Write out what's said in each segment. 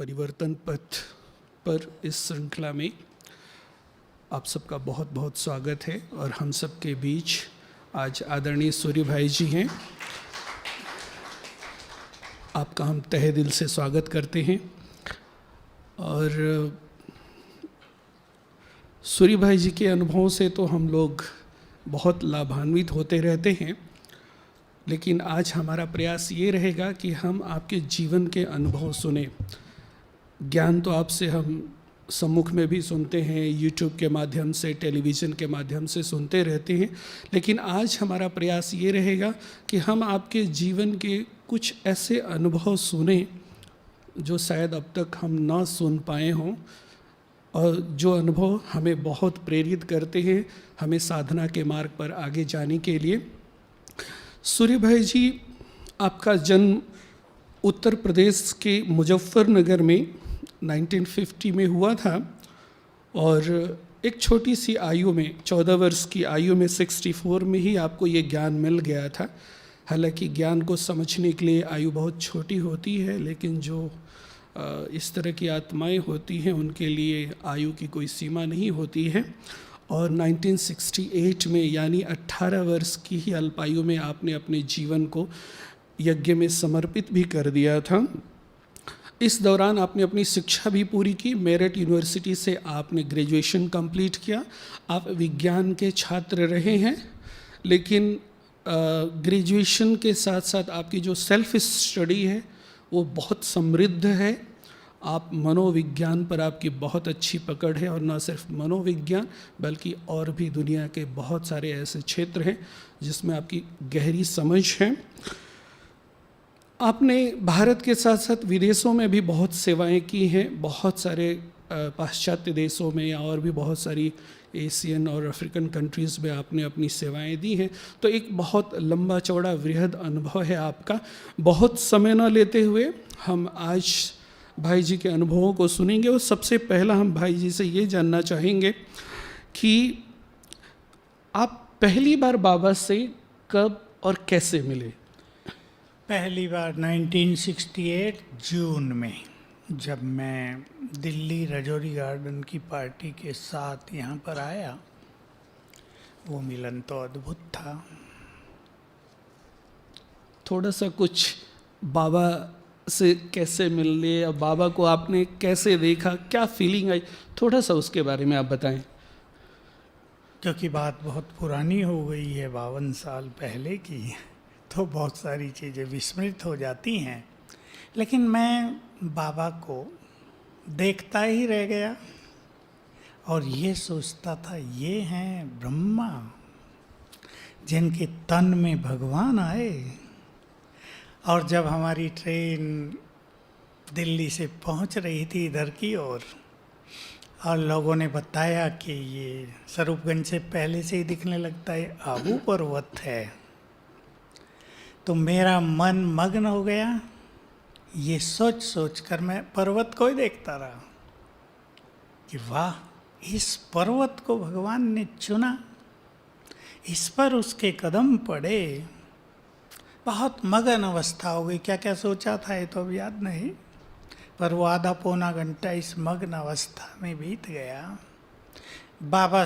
परिवर्तन पथ पर इस श्रृंखला में आप सबका बहुत बहुत स्वागत है। और हम सब के बीच आज आदरणीय सूर्य भाई जी हैं। आपका हम तहे दिल से स्वागत करते हैं। और सूर्य भाई जी के अनुभवों से तो हम लोग बहुत लाभान्वित होते रहते हैं, लेकिन आज हमारा प्रयास ये रहेगा कि हम आपके जीवन के अनुभव सुने। ज्ञान तो आपसे हम सम्मुख में भी सुनते हैं, यूट्यूब के माध्यम से, टेलीविज़न के माध्यम से सुनते रहते हैं, लेकिन आज हमारा प्रयास ये रहेगा कि हम आपके जीवन के कुछ ऐसे अनुभव सुने जो शायद अब तक हम ना सुन पाए हों, और जो अनुभव हमें बहुत प्रेरित करते हैं हमें साधना के मार्ग पर आगे जाने के लिए। सूर्य भाई जी, आपका जन्म उत्तर प्रदेश के मुजफ्फरनगर में 1950 में हुआ था, और एक छोटी सी आयु में, 14 वर्ष की आयु में, 64 में ही आपको ये ज्ञान मिल गया था। हालांकि ज्ञान को समझने के लिए आयु बहुत छोटी होती है, लेकिन जो इस तरह की आत्माएं होती हैं उनके लिए आयु की कोई सीमा नहीं होती है। और 1968 में, यानी 18 वर्ष की ही अल्पायु में, आपने अपने जीवन को यज्ञ में समर्पित भी कर दिया था। इस दौरान आपने अपनी शिक्षा भी पूरी की। मेरठ यूनिवर्सिटी से आपने ग्रेजुएशन कंप्लीट किया। आप विज्ञान के छात्र रहे हैं, लेकिन ग्रेजुएशन के साथ साथ आपकी जो सेल्फ स्टडी है वो बहुत समृद्ध है। आप मनोविज्ञान पर आपकी बहुत अच्छी पकड़ है, और न सिर्फ मनोविज्ञान बल्कि और भी दुनिया के बहुत सारे ऐसे क्षेत्र हैं जिसमें आपकी गहरी समझ है। आपने भारत के साथ साथ विदेशों में भी बहुत सेवाएं की हैं, बहुत सारे पाश्चात्य देशों में या और भी बहुत सारी एशियन और अफ्रीकन कंट्रीज़ में आपने अपनी सेवाएं दी हैं। तो एक बहुत लंबा चौड़ा वृहद अनुभव है आपका। बहुत समय न लेते हुए हम आज भाई जी के अनुभवों को सुनेंगे। और सबसे पहला हम भाई जी से ये जानना चाहेंगे कि आप पहली बार बाबा से कब और कैसे मिले? पहली बार 1968 जून में, जब मैं दिल्ली रजौरी गार्डन की पार्टी के साथ यहाँ पर आया। वो मिलन तो अद्भुत था। थोड़ा सा कुछ बाबा से कैसे मिलने, या बाबा को आपने कैसे देखा, क्या फीलिंग आई, थोड़ा सा उसके बारे में आप बताएं। क्योंकि बात बहुत पुरानी हो गई है, 52 साल पहले की, तो बहुत सारी चीज़ें विस्मृत हो जाती हैं। लेकिन मैं बाबा को देखता ही रह गया और ये सोचता था, ये हैं ब्रह्मा जिनके तन में भगवान आए। और जब हमारी ट्रेन दिल्ली से पहुंच रही थी इधर की ओर, और लोगों ने बताया कि ये स्वरूपगंज से पहले से ही दिखने लगता है, आबू पर्वत है, तो मेरा मन मग्न हो गया। ये सोच सोच कर मैं पर्वत को ही देखता रहा कि वाह, इस पर्वत को भगवान ने चुना, इस पर उसके कदम पड़े। बहुत मगन अवस्था हो गई। क्या क्या सोचा था ये तो अब याद नहीं, पर वो आधा पौना घंटा इस मग्न अवस्था में बीत गया। बाबा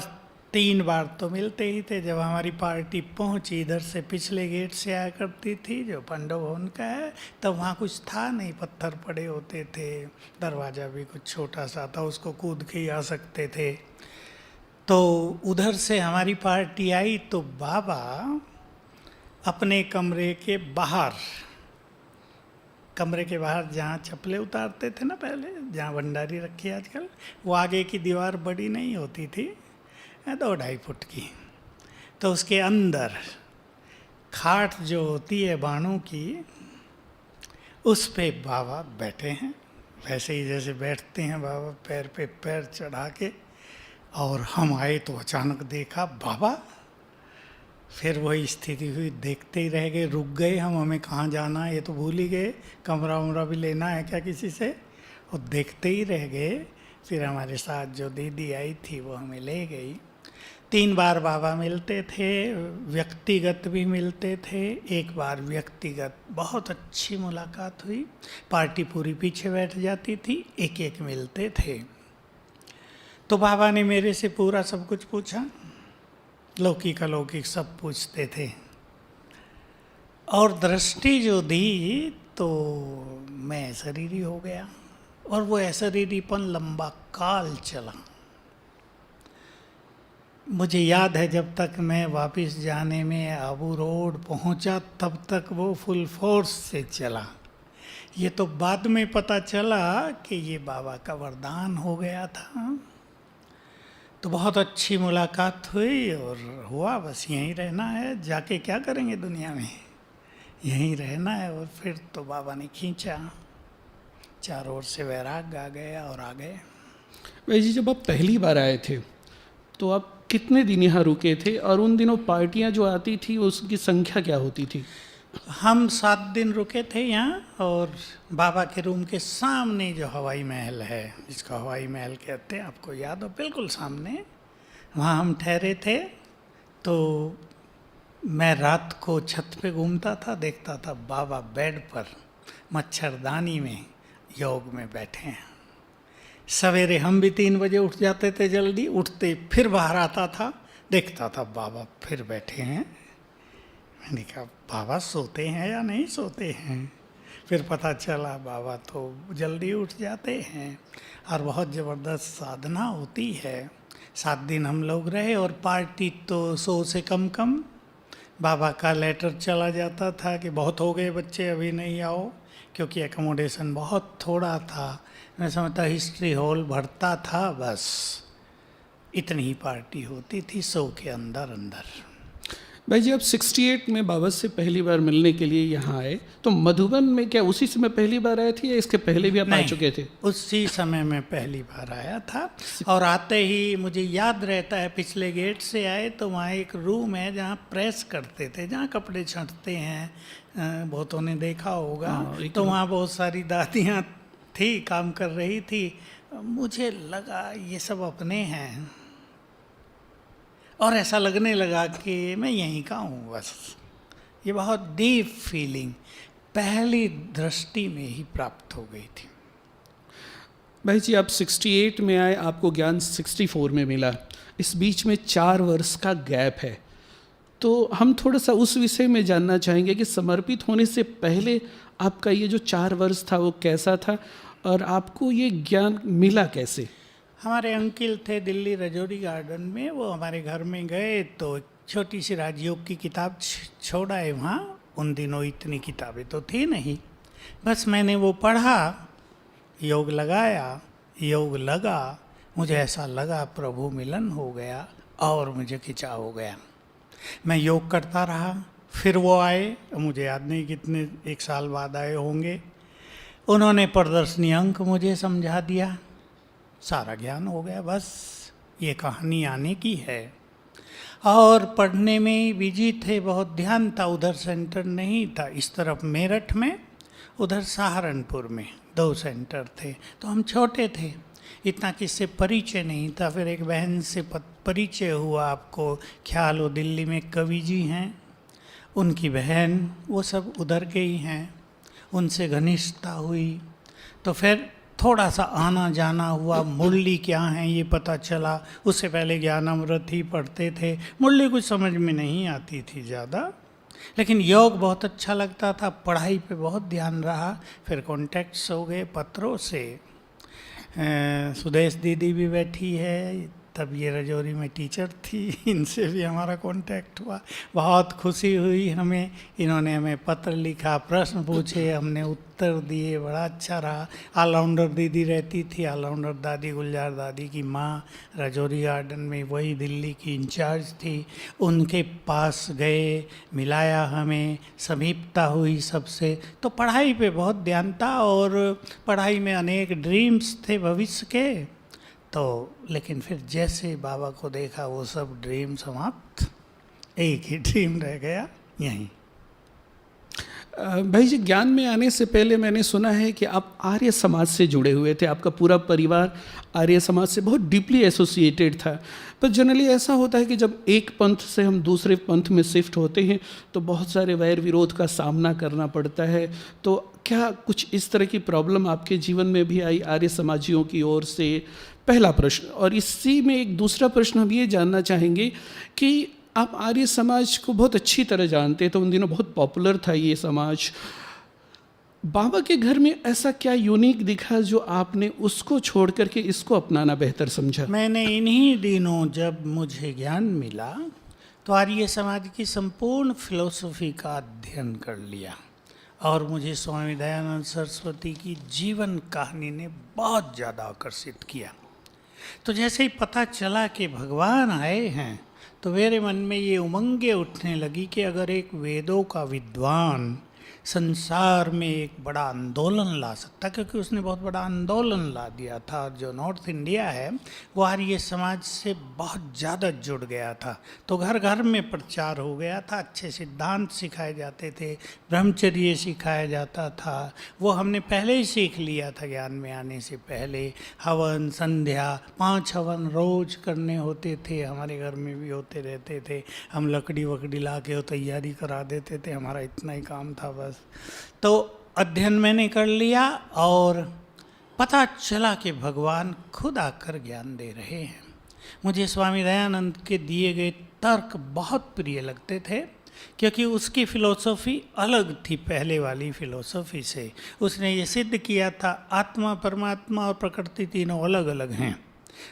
3 बार तो मिलते ही थे। जब हमारी पार्टी पहुंची, इधर से पिछले गेट से आया करती थी जो पांडव भवन का है, तब वहाँ कुछ था नहीं, पत्थर पड़े होते थे, दरवाज़ा भी कुछ छोटा सा था, उसको कूद के ही आ सकते थे। तो उधर से हमारी पार्टी आई तो बाबा अपने कमरे के बाहर जहाँ चप्पलें उतारते थे ना पहले, जहाँ भंडारी रखी आजकल, वो आगे की दीवार बड़ी नहीं होती थी, 2-2.5 फुट की, तो उसके अंदर खाट जो होती है बाणों की, उस पे बाबा बैठे हैं, वैसे ही जैसे बैठते हैं बाबा, पैर पे पैर चढ़ा के। और हम आए तो अचानक देखा बाबा, फिर वही स्थिति हुई, देखते ही रह गए, रुक गए हम, हमें कहाँ जाना है ये तो भूल ही गए, कमरा वमरा भी लेना है क्या किसी से, और देखते ही रह गए। फिर हमारे साथ जो दीदी आई थी वो हमें ले गई। 3 बार बाबा मिलते थे, व्यक्तिगत भी मिलते थे। एक बार व्यक्तिगत बहुत अच्छी मुलाकात हुई, पार्टी पूरी पीछे बैठ जाती थी, एक एक मिलते थे। तो बाबा ने मेरे से पूरा सब कुछ पूछा, लौकिक अलौकिक सब पूछते थे, और दृष्टि जो दी तो मैं शरीरी हो गया, और वो अशरीरीपन लंबा काल चला। मुझे याद है जब तक मैं वापस जाने में आबू रोड पहुंचा तब तक वो फुल फोर्स से चला। ये तो बाद में पता चला कि ये बाबा का वरदान हो गया था। तो बहुत अच्छी मुलाकात हुई और हुआ बस यहीं रहना है, जाके क्या करेंगे दुनिया में, यहीं रहना है। और फिर तो बाबा ने खींचा, चारों ओर से वैराग्य आ गया और आ गए। भाई जी, जब आप पहली बार आए थे तो आप कितने दिन यहाँ रुके थे, और उन दिनों पार्टियाँ जो आती थी उसकी संख्या क्या होती थी? हम 7 दिन रुके थे यहाँ, और बाबा के रूम के सामने जो हवाई महल है, जिसका हवाई महल कहते हैं, आपको याद हो, बिल्कुल सामने, वहाँ हम ठहरे थे। तो मैं रात को छत पे घूमता था, देखता था बाबा बेड पर मच्छरदानी में योग में बैठे हैं। सवेरे हम भी 3 बजे उठ जाते थे, जल्दी उठते फिर बाहर आता था, देखता था बाबा फिर बैठे हैं। मैंने कहा बाबा सोते हैं या नहीं सोते हैं? फिर पता चला बाबा तो जल्दी उठ जाते हैं, और बहुत ज़बरदस्त साधना होती है। 7 दिन हम लोग रहे, और पार्टी तो 100 से कम। बाबा का लेटर चला जाता था कि बहुत हो गए बच्चे, अभी नहीं आओ, क्योंकि एकोमोडेशन बहुत थोड़ा था। मैं समझता हिस्ट्री हॉल भरता था, बस इतनी ही पार्टी होती थी 100 के अंदर। भाई जी, आप 68 में बाबा से पहली बार मिलने के लिए यहाँ आए, तो मधुबन में क्या उसी समय पहली बार आए थे या इसके पहले भी आप आ चुके थे? उसी समय में पहली बार आया था, और आते ही मुझे याद रहता है पिछले गेट से आए तो वहाँ एक रूम है जहाँ प्रेस करते थे, जहाँ कपड़े छँटते हैं, बहुतों ने देखा होगा। तो वहाँ बहुत सारी दादियाँ थी, काम कर रही थी। मुझे लगा ये सब अपने हैं, और ऐसा लगने लगा कि मैं यहीं का हूँ बस। ये बहुत डीप फीलिंग पहली दृष्टि में ही प्राप्त हो गई थी। भाई जी, आप 68 में आए, आपको ज्ञान 64 में मिला, इस बीच में 4 वर्ष का गैप है। तो हम थोड़ा सा उस विषय में जानना चाहेंगे कि समर्पित होने से पहले आपका ये जो 4 वर्ष था वो कैसा था, और आपको ये ज्ञान मिला कैसे? हमारे अंकिल थे दिल्ली रजौरी गार्डन में, वो हमारे घर में गए तो एक छोटी सी राजयोग की किताब छोड़ आए वहाँ। उन दिनों इतनी किताबें तो थी नहीं, बस मैंने वो पढ़ा, योग लगाया, योग लगा, मुझे ऐसा लगा प्रभु मिलन हो गया, और मुझे खिंचाव हो गया। मैं योग करता रहा, फिर वो आए, मुझे याद नहीं कितने 1 साल बाद आए होंगे। उन्होंने प्रदर्शनी अंक मुझे समझा दिया, सारा ज्ञान हो गया। बस ये कहानी आने की है, और पढ़ने में बिजी थे, बहुत ध्यान था। उधर सेंटर नहीं था, इस तरफ मेरठ में, उधर सहारनपुर में 2 सेंटर थे। तो हम छोटे थे, इतना किससे परिचय नहीं था। फिर एक बहन से परिचय हुआ, आपको ख्याल हो, दिल्ली में कवि जी हैं, उनकी बहन, वो सब उधर के ही हैं, उनसे घनिष्ठता हुई। तो फिर थोड़ा सा आना जाना हुआ, मुरली क्या है ये पता चला। उससे पहले ज्ञानामृत ही पढ़ते थे, मुरली कुछ समझ में नहीं आती थी ज़्यादा, लेकिन योग बहुत अच्छा लगता था, पढ़ाई पे बहुत ध्यान रहा। फिर कॉन्टैक्ट्स हो गए पत्रों से। सुदेश दीदी भी बैठी है, तब ये रजौरी में टीचर थी, इनसे भी हमारा कांटेक्ट हुआ। बहुत खुशी हुई हमें, इन्होंने हमें पत्र लिखा, प्रश्न पूछे, हमने उत्तर दिए, बड़ा अच्छा रहा। ऑलराउंडर दीदी रहती थी, ऑलराउंडर दादी गुलजार दादी की माँ, रजौरी गार्डन में, वही दिल्ली की इंचार्ज थी। उनके पास गए, मिलाया हमें, समीपता हुई सबसे। तो पढ़ाई पे बहुत ध्यान था, और पढ़ाई में अनेक ड्रीम्स थे भविष्य के। तो लेकिन फिर जैसे बाबा को देखा, वो सब ड्रीम समाप्त, एक ही ड्रीम रह गया यहीं। भाई जी, ज्ञान में आने से पहले मैंने सुना है कि आप आर्य समाज से जुड़े हुए थे, आपका पूरा परिवार आर्य समाज से बहुत डीपली एसोसिएटेड था। पर जनरली ऐसा होता है कि जब एक पंथ से हम दूसरे पंथ में शिफ्ट होते हैं तो बहुत सारे वैर विरोध का सामना करना पड़ता है। तो क्या कुछ इस तरह की प्रॉब्लम आपके जीवन में भी आई आर्य समाजियों की ओर से? पहला प्रश्न। और इसी में एक दूसरा प्रश्न हम ये जानना चाहेंगे कि आप आर्य समाज को बहुत अच्छी तरह जानते, तो उन दिनों बहुत पॉपुलर था ये समाज। बाबा के घर में ऐसा क्या यूनिक दिखा जो आपने उसको छोड़ करके इसको अपनाना बेहतर समझा? मैंने इन्हीं दिनों जब मुझे ज्ञान मिला तो आर्य समाज की संपूर्ण फिलॉसफी का अध्ययन कर लिया और मुझे स्वामी दयानंद सरस्वती की जीवन कहानी ने बहुत ज़्यादा आकर्षित किया। तो जैसे ही पता चला कि भगवान आए हैं तो मेरे मन में ये उमंगें उठने लगी कि अगर एक वेदों का विद्वान संसार में एक बड़ा आंदोलन ला सकता, क्योंकि उसने बहुत बड़ा आंदोलन ला दिया था। और जो नॉर्थ इंडिया है वो आर्य समाज से बहुत ज़्यादा जुड़ गया था, तो घर घर में प्रचार हो गया था, अच्छे सिद्धांत सिखाए जाते थे, ब्रह्मचर्य सिखाया जाता था। वो हमने पहले ही सीख लिया था ज्ञान में आने से पहले। हवन, संध्या, 5 हवन रोज करने होते थे, हमारे घर में भी होते रहते थे। हम लकड़ी वकड़ी ला के वो तैयारी करा देते थे, हमारा इतना ही काम था बस। तो अध्ययन मैंने कर लिया और पता चला कि भगवान खुद आकर ज्ञान दे रहे हैं। मुझे स्वामी दयानंद के दिए गए तर्क बहुत प्रिय लगते थे, क्योंकि उसकी फ़िलॉसफ़ी अलग थी पहले वाली फ़िलॉसफ़ी से। उसने ये सिद्ध किया था आत्मा, परमात्मा और प्रकृति तीनों अलग अलग हैं।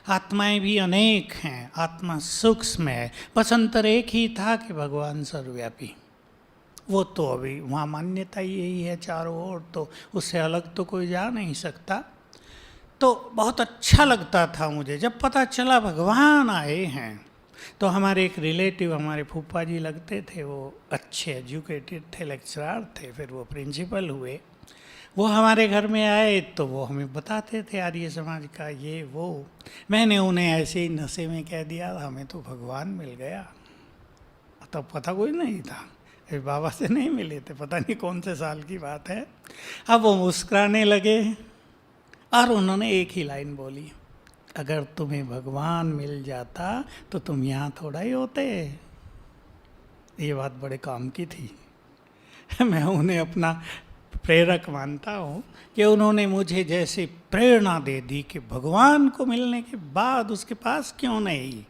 आत्माएं भी अनेक हैं, आत्मा सूक्ष्म है, बस अंतर एक ही था कि भगवान सर्वव्यापी। वो तो अभी वहाँ मान्यता यही है चारों ओर, तो उससे अलग तो कोई जा नहीं सकता। तो बहुत अच्छा लगता था मुझे जब पता चला भगवान आए हैं। तो हमारे एक रिलेटिव, हमारे फूफा जी लगते थे, वो अच्छे एजुकेटेड थे, लेक्चरर थे, फिर वो प्रिंसिपल हुए। वो हमारे घर में आए तो वो हमें बताते थे आर्य समाज का ये वो। मैंने उन्हें ऐसे ही नशे में कह दिया, हमें तो भगवान मिल गया। तब पता कोई नहीं था, बाबा से नहीं मिले थे, पता नहीं कौन से साल की बात है। अब वो मुस्कुराने लगे और उन्होंने एक ही लाइन बोली, अगर तुम्हें भगवान मिल जाता तो तुम यहाँ थोड़ा ही होते। ये बात बड़े काम की थी। मैं उन्हें अपना प्रेरक मानता हूँ कि उन्होंने मुझे जैसे प्रेरणा दे दी कि भगवान को मिलने के बाद उसके पास क्यों नहीं।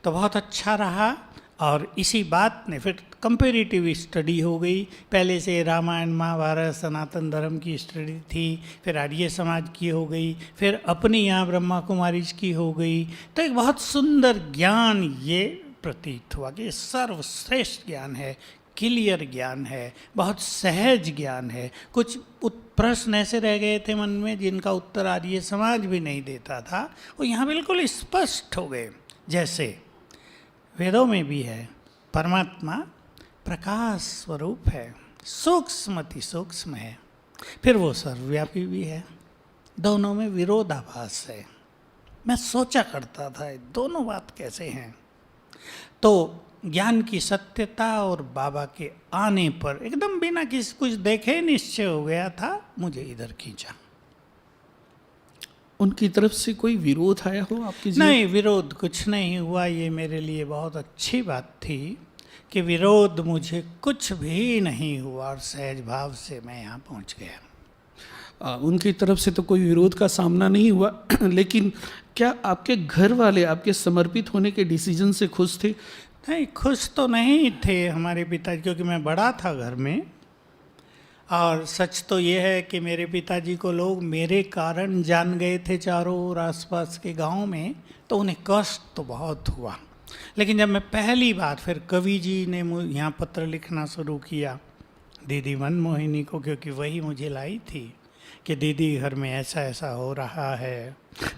तो बहुत अच्छा रहा। और इसी बात ने फिर कंपेरेटिव स्टडी हो गई। पहले से रामायण, महाभारत, सनातन धर्म की स्टडी थी, फिर आर्य समाज की हो गई, फिर अपनी यहाँ ब्रह्मा कुमारी की हो गई। तो एक बहुत सुंदर ज्ञान ये प्रतीत हुआ कि सर्वश्रेष्ठ ज्ञान है, क्लियर ज्ञान है, बहुत सहज ज्ञान है। कुछ प्रश्न ऐसे रह गए थे मन में जिनका उत्तर आर्य समाज भी नहीं देता था, वो यहाँ बिल्कुल स्पष्ट हो गए। जैसे वेदों में भी है, परमात्मा प्रकाश स्वरूप है, सूक्ष्म अति सूक्ष्म है, फिर वो सर्वव्यापी भी है। दोनों में विरोधाभास है। मैं सोचा करता था दोनों बात कैसे हैं। तो ज्ञान की सत्यता और बाबा के आने पर एकदम बिना किसी कुछ देखे निश्चय हो गया था, मुझे इधर खींचा। उनकी तरफ से कोई विरोध आया हो आपकी जीवन? नहीं, विरोध कुछ नहीं हुआ। ये मेरे लिए बहुत अच्छी बात थी कि विरोध मुझे कुछ भी नहीं हुआ और सहज भाव से मैं यहाँ पहुँच गया। उनकी तरफ से तो कोई विरोध का सामना नहीं हुआ लेकिन क्या आपके घर वाले आपके समर्पित होने के डिसीजन से खुश थे? नहीं, खुश तो नहीं थे हमारे पिताजी, क्योंकि मैं बड़ा था घर में। और सच तो ये है कि मेरे पिताजी को लोग मेरे कारण जान गए थे चारों ओर आसपास के गांव में, तो उन्हें कष्ट तो बहुत हुआ। लेकिन जब मैं पहली बार, फिर कवि जी ने यहाँ पत्र लिखना शुरू किया दीदी मनमोहिनी को, क्योंकि वही मुझे लाई थी कि दीदी घर में ऐसा ऐसा हो रहा है,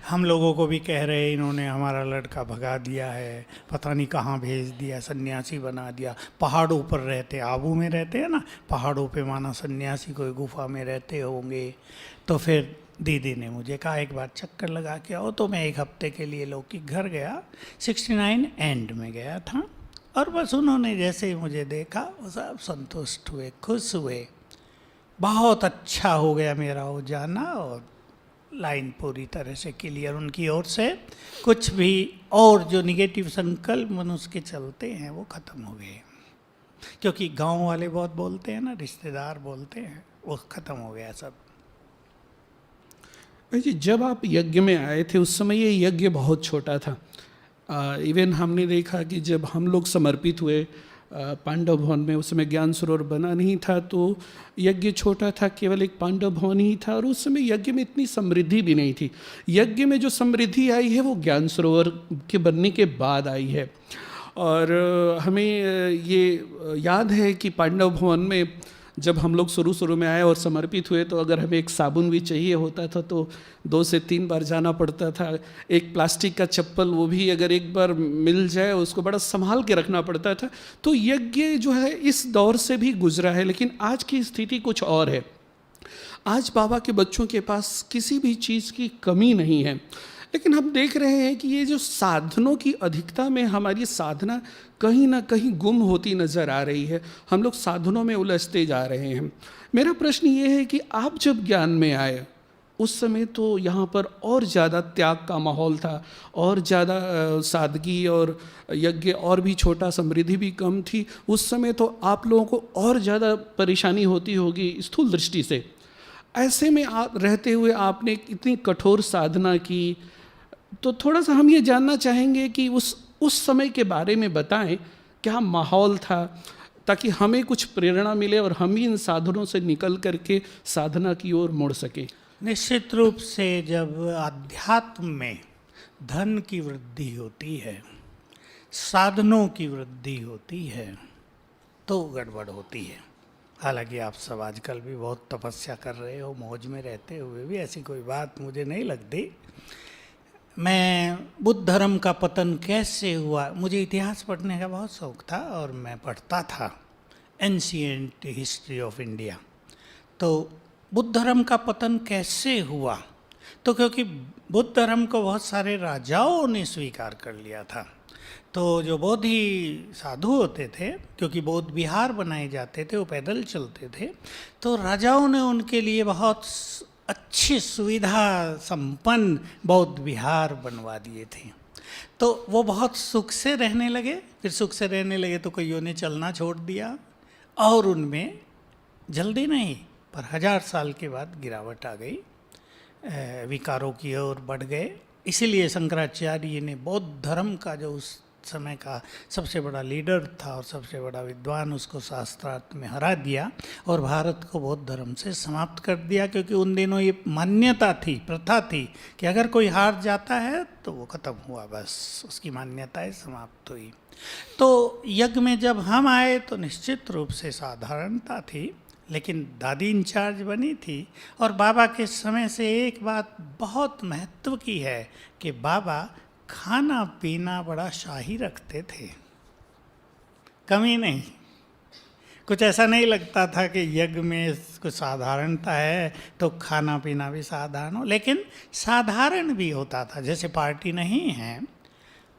हम लोगों को भी कह रहे इन्होंने हमारा लड़का भगा दिया है, पता नहीं कहाँ भेज दिया, सन्यासी बना दिया। पहाड़ों पर रहते, आबू में रहते हैं ना, पहाड़ों पे माना सन्यासी कोई गुफा में रहते होंगे। तो फिर दीदी ने मुझे कहा एक बार चक्कर लगा के आओ। तो मैं 1 हफ्ते के लिए लौकिक घर गया, 69 एंड में गया था। और बस उन्होंने जैसे ही मुझे देखा वो सब संतुष्ट हुए, खुश हुए। बहुत अच्छा हो गया मेरा वो जाना, और लाइन पूरी तरह से क्लियर उनकी ओर से। कुछ भी और जो निगेटिव संकल्प मनुष्य के चलते हैं वो खत्म हो गए, क्योंकि गांव वाले बहुत बोलते हैं ना, रिश्तेदार बोलते हैं, वो खत्म हो गया सब। भाई जी, जब आप यज्ञ में आए थे उस समय ये यज्ञ बहुत छोटा था। इवन हमने देखा कि जब हम लोग समर्पित हुए पांडव भवन में, उस समय ज्ञान सरोवर बना नहीं था, तो यज्ञ छोटा था, केवल एक पांडव भवन ही था, और उस समय यज्ञ में इतनी समृद्धि भी नहीं थी। यज्ञ में जो समृद्धि आई है वो ज्ञान सरोवर के बनने के बाद आई है। और हमें ये याद है कि पांडव भवन में जब हम लोग शुरू में आए और समर्पित हुए, तो अगर हमें एक साबुन भी चाहिए होता था तो 2 से 3 बार जाना पड़ता था। एक प्लास्टिक का चप्पल, वो भी अगर एक बार मिल जाए उसको बड़ा संभाल के रखना पड़ता था। तो यज्ञ जो है इस दौर से भी गुजरा है, लेकिन आज की स्थिति कुछ और है। आज बाबा के बच्चों के पास किसी भी चीज़ की कमी नहीं है, लेकिन हम देख रहे हैं कि ये जो साधनों की अधिकता में हमारी साधना कहीं ना कहीं गुम होती नज़र आ रही है। हम लोग साधनों में उलझते जा रहे हैं। मेरा प्रश्न ये है कि आप जब ज्ञान में आए उस समय तो यहाँ पर और ज़्यादा त्याग का माहौल था, और ज़्यादा सादगी, और यज्ञ और भी छोटा, समृद्धि भी कम थी। उस समय तो आप लोगों को और ज़्यादा परेशानी होती होगी स्थूल दृष्टि से। ऐसे में आप रहते हुए आपने इतनी कठोर साधना की, तो थोड़ा सा हम ये जानना चाहेंगे कि उस समय के बारे में बताएं, क्या माहौल था, ताकि हमें कुछ प्रेरणा मिले और हम भी इन साधनों से निकल करके साधना की ओर मुड़ सके। निश्चित रूप से जब अध्यात्म में धन की वृद्धि होती है, साधनों की वृद्धि होती है, तो गड़बड़ होती है। हालांकि आप सब आजकल भी बहुत तपस्या कर रहे हो, मौज में रहते हुए भी ऐसी कोई बात मुझे नहीं लगती। मैं बुद्ध धर्म का पतन कैसे हुआ, मुझे इतिहास पढ़ने का बहुत शौक था, और मैं पढ़ता था एंशिएंट हिस्ट्री ऑफ इंडिया। तो बुद्ध धर्म का पतन कैसे हुआ, तो क्योंकि बुद्ध धर्म को बहुत सारे राजाओं ने स्वीकार कर लिया था। तो जो बौद्धि साधु होते थे, क्योंकि बौद्ध विहार बनाए जाते थे, वो पैदल चलते थे, तो राजाओं ने उनके लिए बहुत अच्छी सुविधा संपन्न बौद्ध विहार बनवा दिए थे। तो वो बहुत सुख से रहने लगे। फिर सुख से रहने लगे तो कईयों ने चलना छोड़ दिया, और उनमें जल्दी नहीं पर 1000 साल के बाद गिरावट आ गई, विकारों की ओर बढ़ गए। इसीलिए शंकराचार्य ने बौद्ध धर्म का जो उस समय का सबसे बड़ा लीडर था और सबसे बड़ा विद्वान, उसको शास्त्रार्थ में हरा दिया और भारत को बौद्ध धर्म से समाप्त कर दिया। क्योंकि उन दिनों ये मान्यता थी, प्रथा थी कि अगर कोई हार जाता है तो वो खत्म हुआ, बस उसकी मान्यताएं समाप्त हुई। तो यज्ञ में जब हम आए तो निश्चित रूप से साधारणता थी, लेकिन दादी इंचार्ज बनी थी। और बाबा के समय से एक बात बहुत महत्व की है कि बाबा खाना पीना बड़ा शाही रखते थे, कमी नहीं। कुछ ऐसा नहीं लगता था कि यज्ञ में कुछ साधारणता है तो खाना पीना भी साधारण हो, लेकिन साधारण भी होता था। जैसे पार्टी नहीं है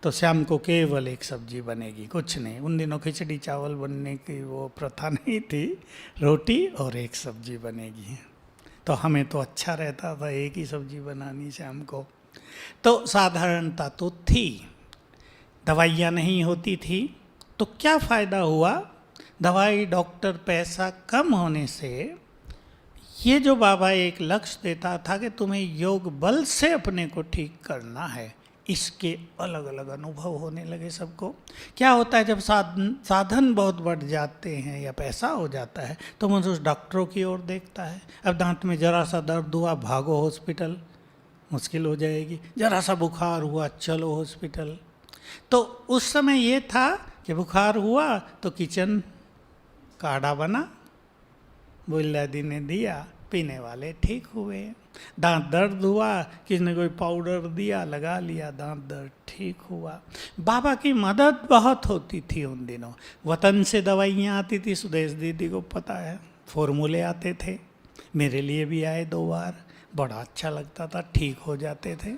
तो शाम को केवल एक सब्जी बनेगी, कुछ नहीं। उन दिनों खिचड़ी चावल बनने की वो प्रथा नहीं थी, रोटी और एक सब्जी बनेगी। तो हमें तो अच्छा रहता था एक ही सब्जी बनानी शाम को। तो साधारणता तो थी, दवाइयाँ नहीं होती थी, तो क्या फ़ायदा हुआ? दवाई, डॉक्टर, पैसा कम होने से ये जो बाबा एक लक्ष्य देता था कि तुम्हें योग बल से अपने को ठीक करना है, इसके अलग अलग अनुभव होने लगे सबको। क्या होता है जब साधन बहुत बढ़ जाते हैं या पैसा हो जाता है तो मनुष्य डॉक्टरों की ओर देखता है। अब दांत में जरा सा दर्द हुआ, भागो हॉस्पिटल, मुश्किल हो जाएगी। जरा सा बुखार हुआ, चलो हॉस्पिटल। तो उस समय ये था कि बुखार हुआ तो किचन काढ़ा बना, बुल्लादी ने दिया, पीने वाले ठीक हुए। दांत दर्द हुआ, किसी ने कोई पाउडर दिया, लगा लिया, दांत दर्द ठीक हुआ। बाबा की मदद बहुत होती थी उन दिनों। वतन से दवाइयाँ आती थी, सुदेश दीदी को पता है, फॉर्मूले आते थे, मेरे लिए भी आए 2 बार, बड़ा अच्छा लगता था, ठीक हो जाते थे।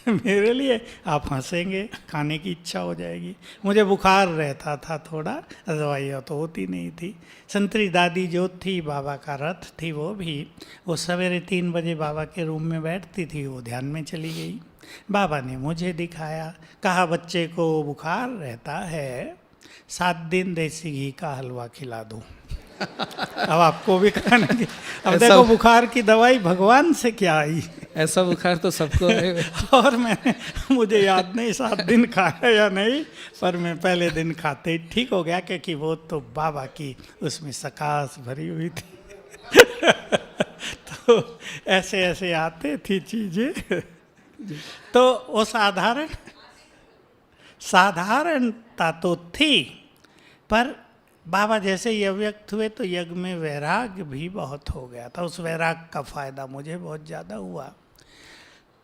मेरे लिए आप हंसेंगे, खाने की इच्छा हो जाएगी। मुझे बुखार रहता था थोड़ा, दवाइयाँ तो होती नहीं थी। संतरी दादी जो थी, बाबा का रथ थी वो सवेरे 3 बजे बाबा के रूम में बैठती थी, वो ध्यान में चली गई। बाबा ने मुझे दिखाया, कहा बच्चे को बुखार रहता है, 7 दिन देसी घी का हलवा खिला दूँ। अब आपको भी खाना की, अब ऐसा- देखो बुखार की दवाई भगवान से क्या आई। ऐसा बुखार तो सबको है। और मैंने, मुझे याद नहीं 7 दिन खाया या नहीं, पर मैं पहले दिन खाते ही ठीक हो गया, क्योंकि वो तो बाबा की उसमें सकाश भरी हुई थी। तो ऐसे ऐसे आते थी चीजें। तो वो साधारणता तो थी, पर बाबा जैसे ही अव्यक्त हुए तो यज्ञ में वैराग्य भी बहुत हो गया था। उस वैराग्य का फायदा मुझे बहुत ज़्यादा हुआ।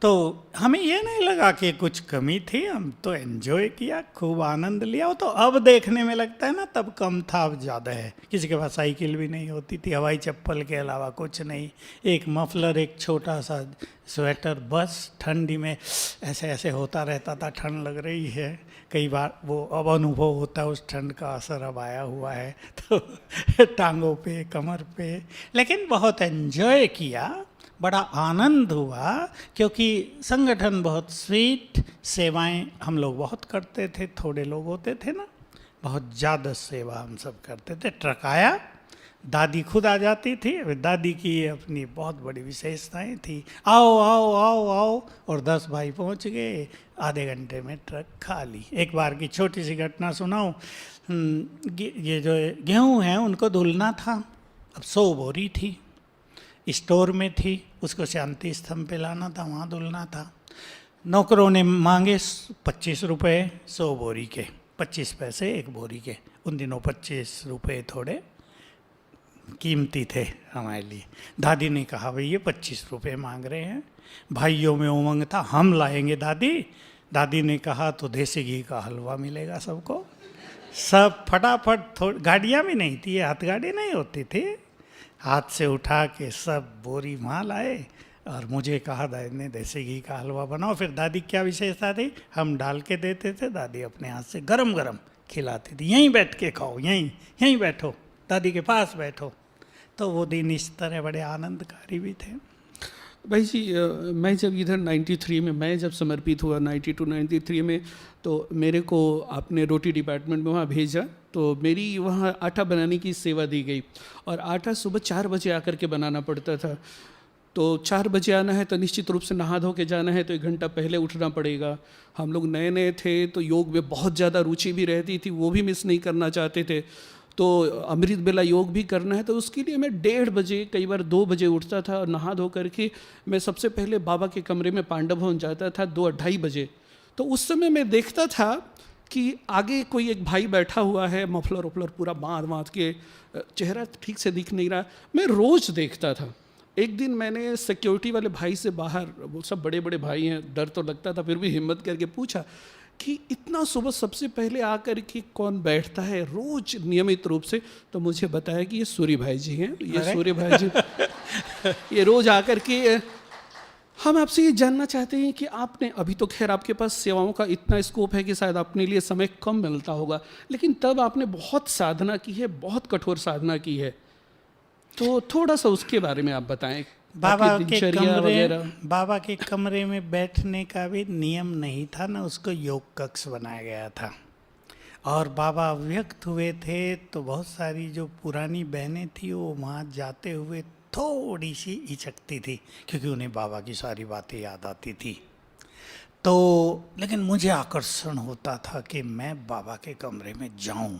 तो हमें ये नहीं लगा कि कुछ कमी थी, हम तो एंजॉय किया, खूब आनंद लिया। वो तो अब देखने में लगता है ना, तब कम था, अब ज़्यादा है। किसी के पास साइकिल भी नहीं होती थी, हवाई चप्पल के अलावा कुछ नहीं, एक मफलर, एक छोटा सा स्वेटर, बस ठंडी में ऐसे ऐसे होता रहता था, ठंड लग रही है। कई बार वो अब अनुभव होता है, उस ठंड का असर अब आया हुआ है, तो टांगों पे, कमर पे, लेकिन बहुत एंजॉय किया, बड़ा आनंद हुआ, क्योंकि संगठन बहुत स्वीट, सेवाएं हम लोग बहुत करते थे, थोड़े लोग होते थे ना, बहुत ज़्यादा सेवा हम सब करते थे। ट्रक आया, दादी खुद आ जाती थी, दादी की अपनी बहुत बड़ी विशेषताएं थी, आओ आओ आओ आओ, और 10 भाई पहुंच गए, आधे घंटे में ट्रक खाली। एक बार की छोटी सी घटना सुनाऊं, ये जो गेहूं हैं उनको धुलना था, अब 100 बोरी थी, स्टोर में थी, उसको शांति स्तंभ पे लाना था, वहाँ धुलना था। नौकरों ने मांगे 25 रुपये 100 बोरी के, 25 पैसे 1 बोरी के। उन दिनों 25 रुपये थोड़े कीमती थे हमारे लिए। दादी ने कहा भाई ये 25 रुपये मांग रहे हैं। भाइयों में उमंग था, हम लाएंगे दादी। दादी ने कहा तो देसी घी का हलवा मिलेगा सबको। सब फटाफट, गाड़ियाँ भी नहीं थी, हाथ गाड़ी नहीं होती थी, हाथ से उठा के सब बोरी माल आए, और मुझे कहा दादी ने देसी घी का हलवा बनाओ। फिर दादी क्या विशेषता थी, हम डाल के देते थे, दादी अपने हाथ से गरम गरम खिलाती थी, यहीं बैठ के खाओ, यहीं बैठो, दादी के पास बैठो। तो वो दिन इस तरह बड़े आनंदकारी भी थे। भाई जी, मैं जब इधर 93 में, मैं जब समर्पित हुआ 92 93 में, तो मेरे को आपने रोटी डिपार्टमेंट में वहाँ भेजा, तो मेरी वहाँ आटा बनाने की सेवा दी गई, और आटा सुबह 4 बजे आकर के बनाना पड़ता था। तो 4 बजे आना है तो निश्चित रूप से नहा धो के जाना है, तो 1 घंटा पहले उठना पड़ेगा। हम लोग नए नए थे, तो योग में बहुत ज़्यादा रुचि भी रहती थी, वो भी मिस नहीं करना चाहते थे। तो अमृत बेला योग भी करना है, तो उसके लिए मैं 1:30 बजे, कई बार 2 बजे उठता था, और नहा धो करके मैं सबसे पहले बाबा के कमरे में पांडव भवन जाता था 2-2:30 बजे। तो उस समय मैं देखता था कि आगे कोई एक भाई बैठा हुआ है, मफलर वफलर पूरा बांध के, चेहरा ठीक से दिख नहीं रहा, मैं रोज़ देखता था। एक दिन मैंने सिक्योरिटी वाले भाई से बाहर, वो सब बड़े बड़े भाई हैं, डर तो लगता था, फिर भी हिम्मत करके पूछा कि इतना सुबह सबसे पहले आकर के कौन बैठता है रोज नियमित रूप से। तो मुझे बताया कि ये सूर्य भाई जी हैं, ये सूर्य भाई जी ये रोज आकर के। हम आपसे ये जानना चाहते हैं कि आपने, अभी तो खैर आपके पास सेवाओं का इतना स्कोप है कि शायद अपने लिए समय कम मिलता होगा, लेकिन तब आपने बहुत साधना की है, बहुत कठोर साधना की है, तो थोड़ा सा उसके बारे में आप बताएं। बाबा के कमरे में बैठने का भी नियम नहीं था ना, उसको योग कक्ष बनाया गया था। और बाबा व्यक्त हुए थे तो बहुत सारी जो पुरानी बहनें थी वो वहाँ जाते हुए थोड़ी सी हिचकती थी, क्योंकि उन्हें बाबा की सारी बातें याद आती थी। तो लेकिन मुझे आकर्षण होता था कि मैं बाबा के कमरे में जाऊं।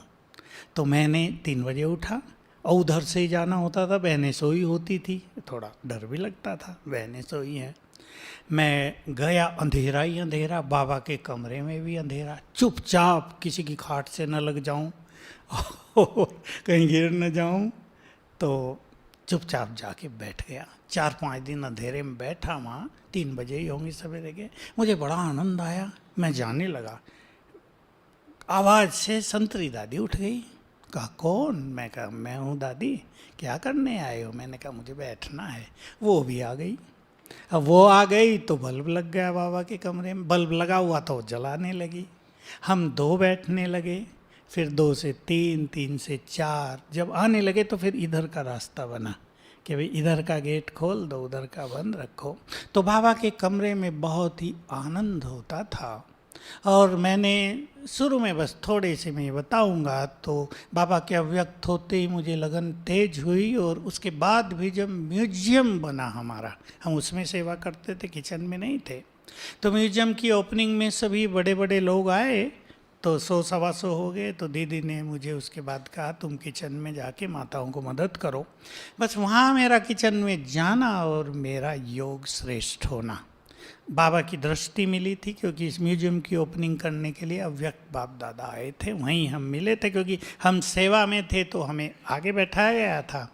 तो मैंने 3 बजे उठा, और उधर से ही जाना होता था, बहनें सोई होती थी, थोड़ा डर भी लगता था, बहनें सोई हैं। मैं गया, अंधेरा ही अंधेरा, बाबा के कमरे में भी अंधेरा, चुपचाप, किसी की खाट से न लग जाऊं कहीं गिर न जाऊं, तो चुपचाप जाके बैठ गया। 4-5 दिन अंधेरे में बैठा वहाँ, 3 बजे ही होंगे सवेरे के। मुझे बड़ा आनंद आया, मैं जाने लगा, आवाज़ से संतरी दादी उठ गई। कहा कौन? मैं कहा मैं हूँ दादी, क्या करने आए हो? मैंने कहा मुझे बैठना है। वो भी आ गई। अब वो आ गई तो बल्ब लग गया बाबा के कमरे में, बल्ब लगा हुआ तो जलाने लगी। हम 2 बैठने लगे, फिर 2 से 3, 3 से 4, जब आने लगे तो फिर इधर का रास्ता बना कि भाई इधर का गेट खोल दो, उधर का बंद रखो। तो बाबा के कमरे में बहुत ही आनंद होता था। और मैंने शुरू में बस थोड़े से मैं बताऊंगा, तो बाबा के अव्यक्त होते ही मुझे लगन तेज हुई। और उसके बाद भी जब म्यूजियम बना हमारा, हम उसमें सेवा करते थे, किचन में नहीं थे। तो म्यूजियम की ओपनिंग में सभी बड़े बड़े लोग आए, तो 100-125 हो गए। तो दीदी ने मुझे उसके बाद कहा तुम किचन में जाके माताओं को मदद करो। बस वहाँ मेरा किचन में जाना और मेरा योग श्रेष्ठ होना, बाबा की दृष्टि मिली थी। क्योंकि इस म्यूजियम की ओपनिंग करने के लिए अव्यक्त बाप दादा आए थे, वहीं हम मिले थे। क्योंकि हम सेवा में थे तो हमें आगे बैठाया गया था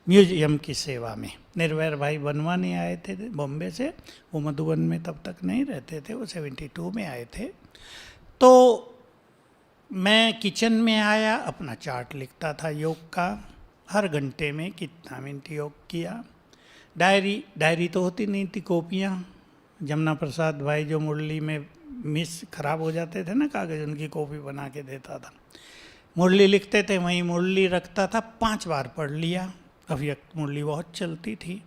म्यूजियम की सेवा में। निर्वैर भाई बनवाने आए थे बॉम्बे से, वो मधुबन में तब तक नहीं रहते थे, वो 72 में आए थे। तो मैं किचन में आया, अपना चार्ट लिखता था योग का, हर घंटे में कितना मिनट योग किया। डायरी तो होती नहीं थी, कॉपियाँ। जमुना प्रसाद भाई जो मुरली में मिस खराब हो जाते थे ना कागज़, उनकी कॉपी बना के देता था। मुरली लिखते थे, वहीं मुरली रखता था, 5 बार पढ़ लिया। अव्यक्त मुरली बहुत चलती थी,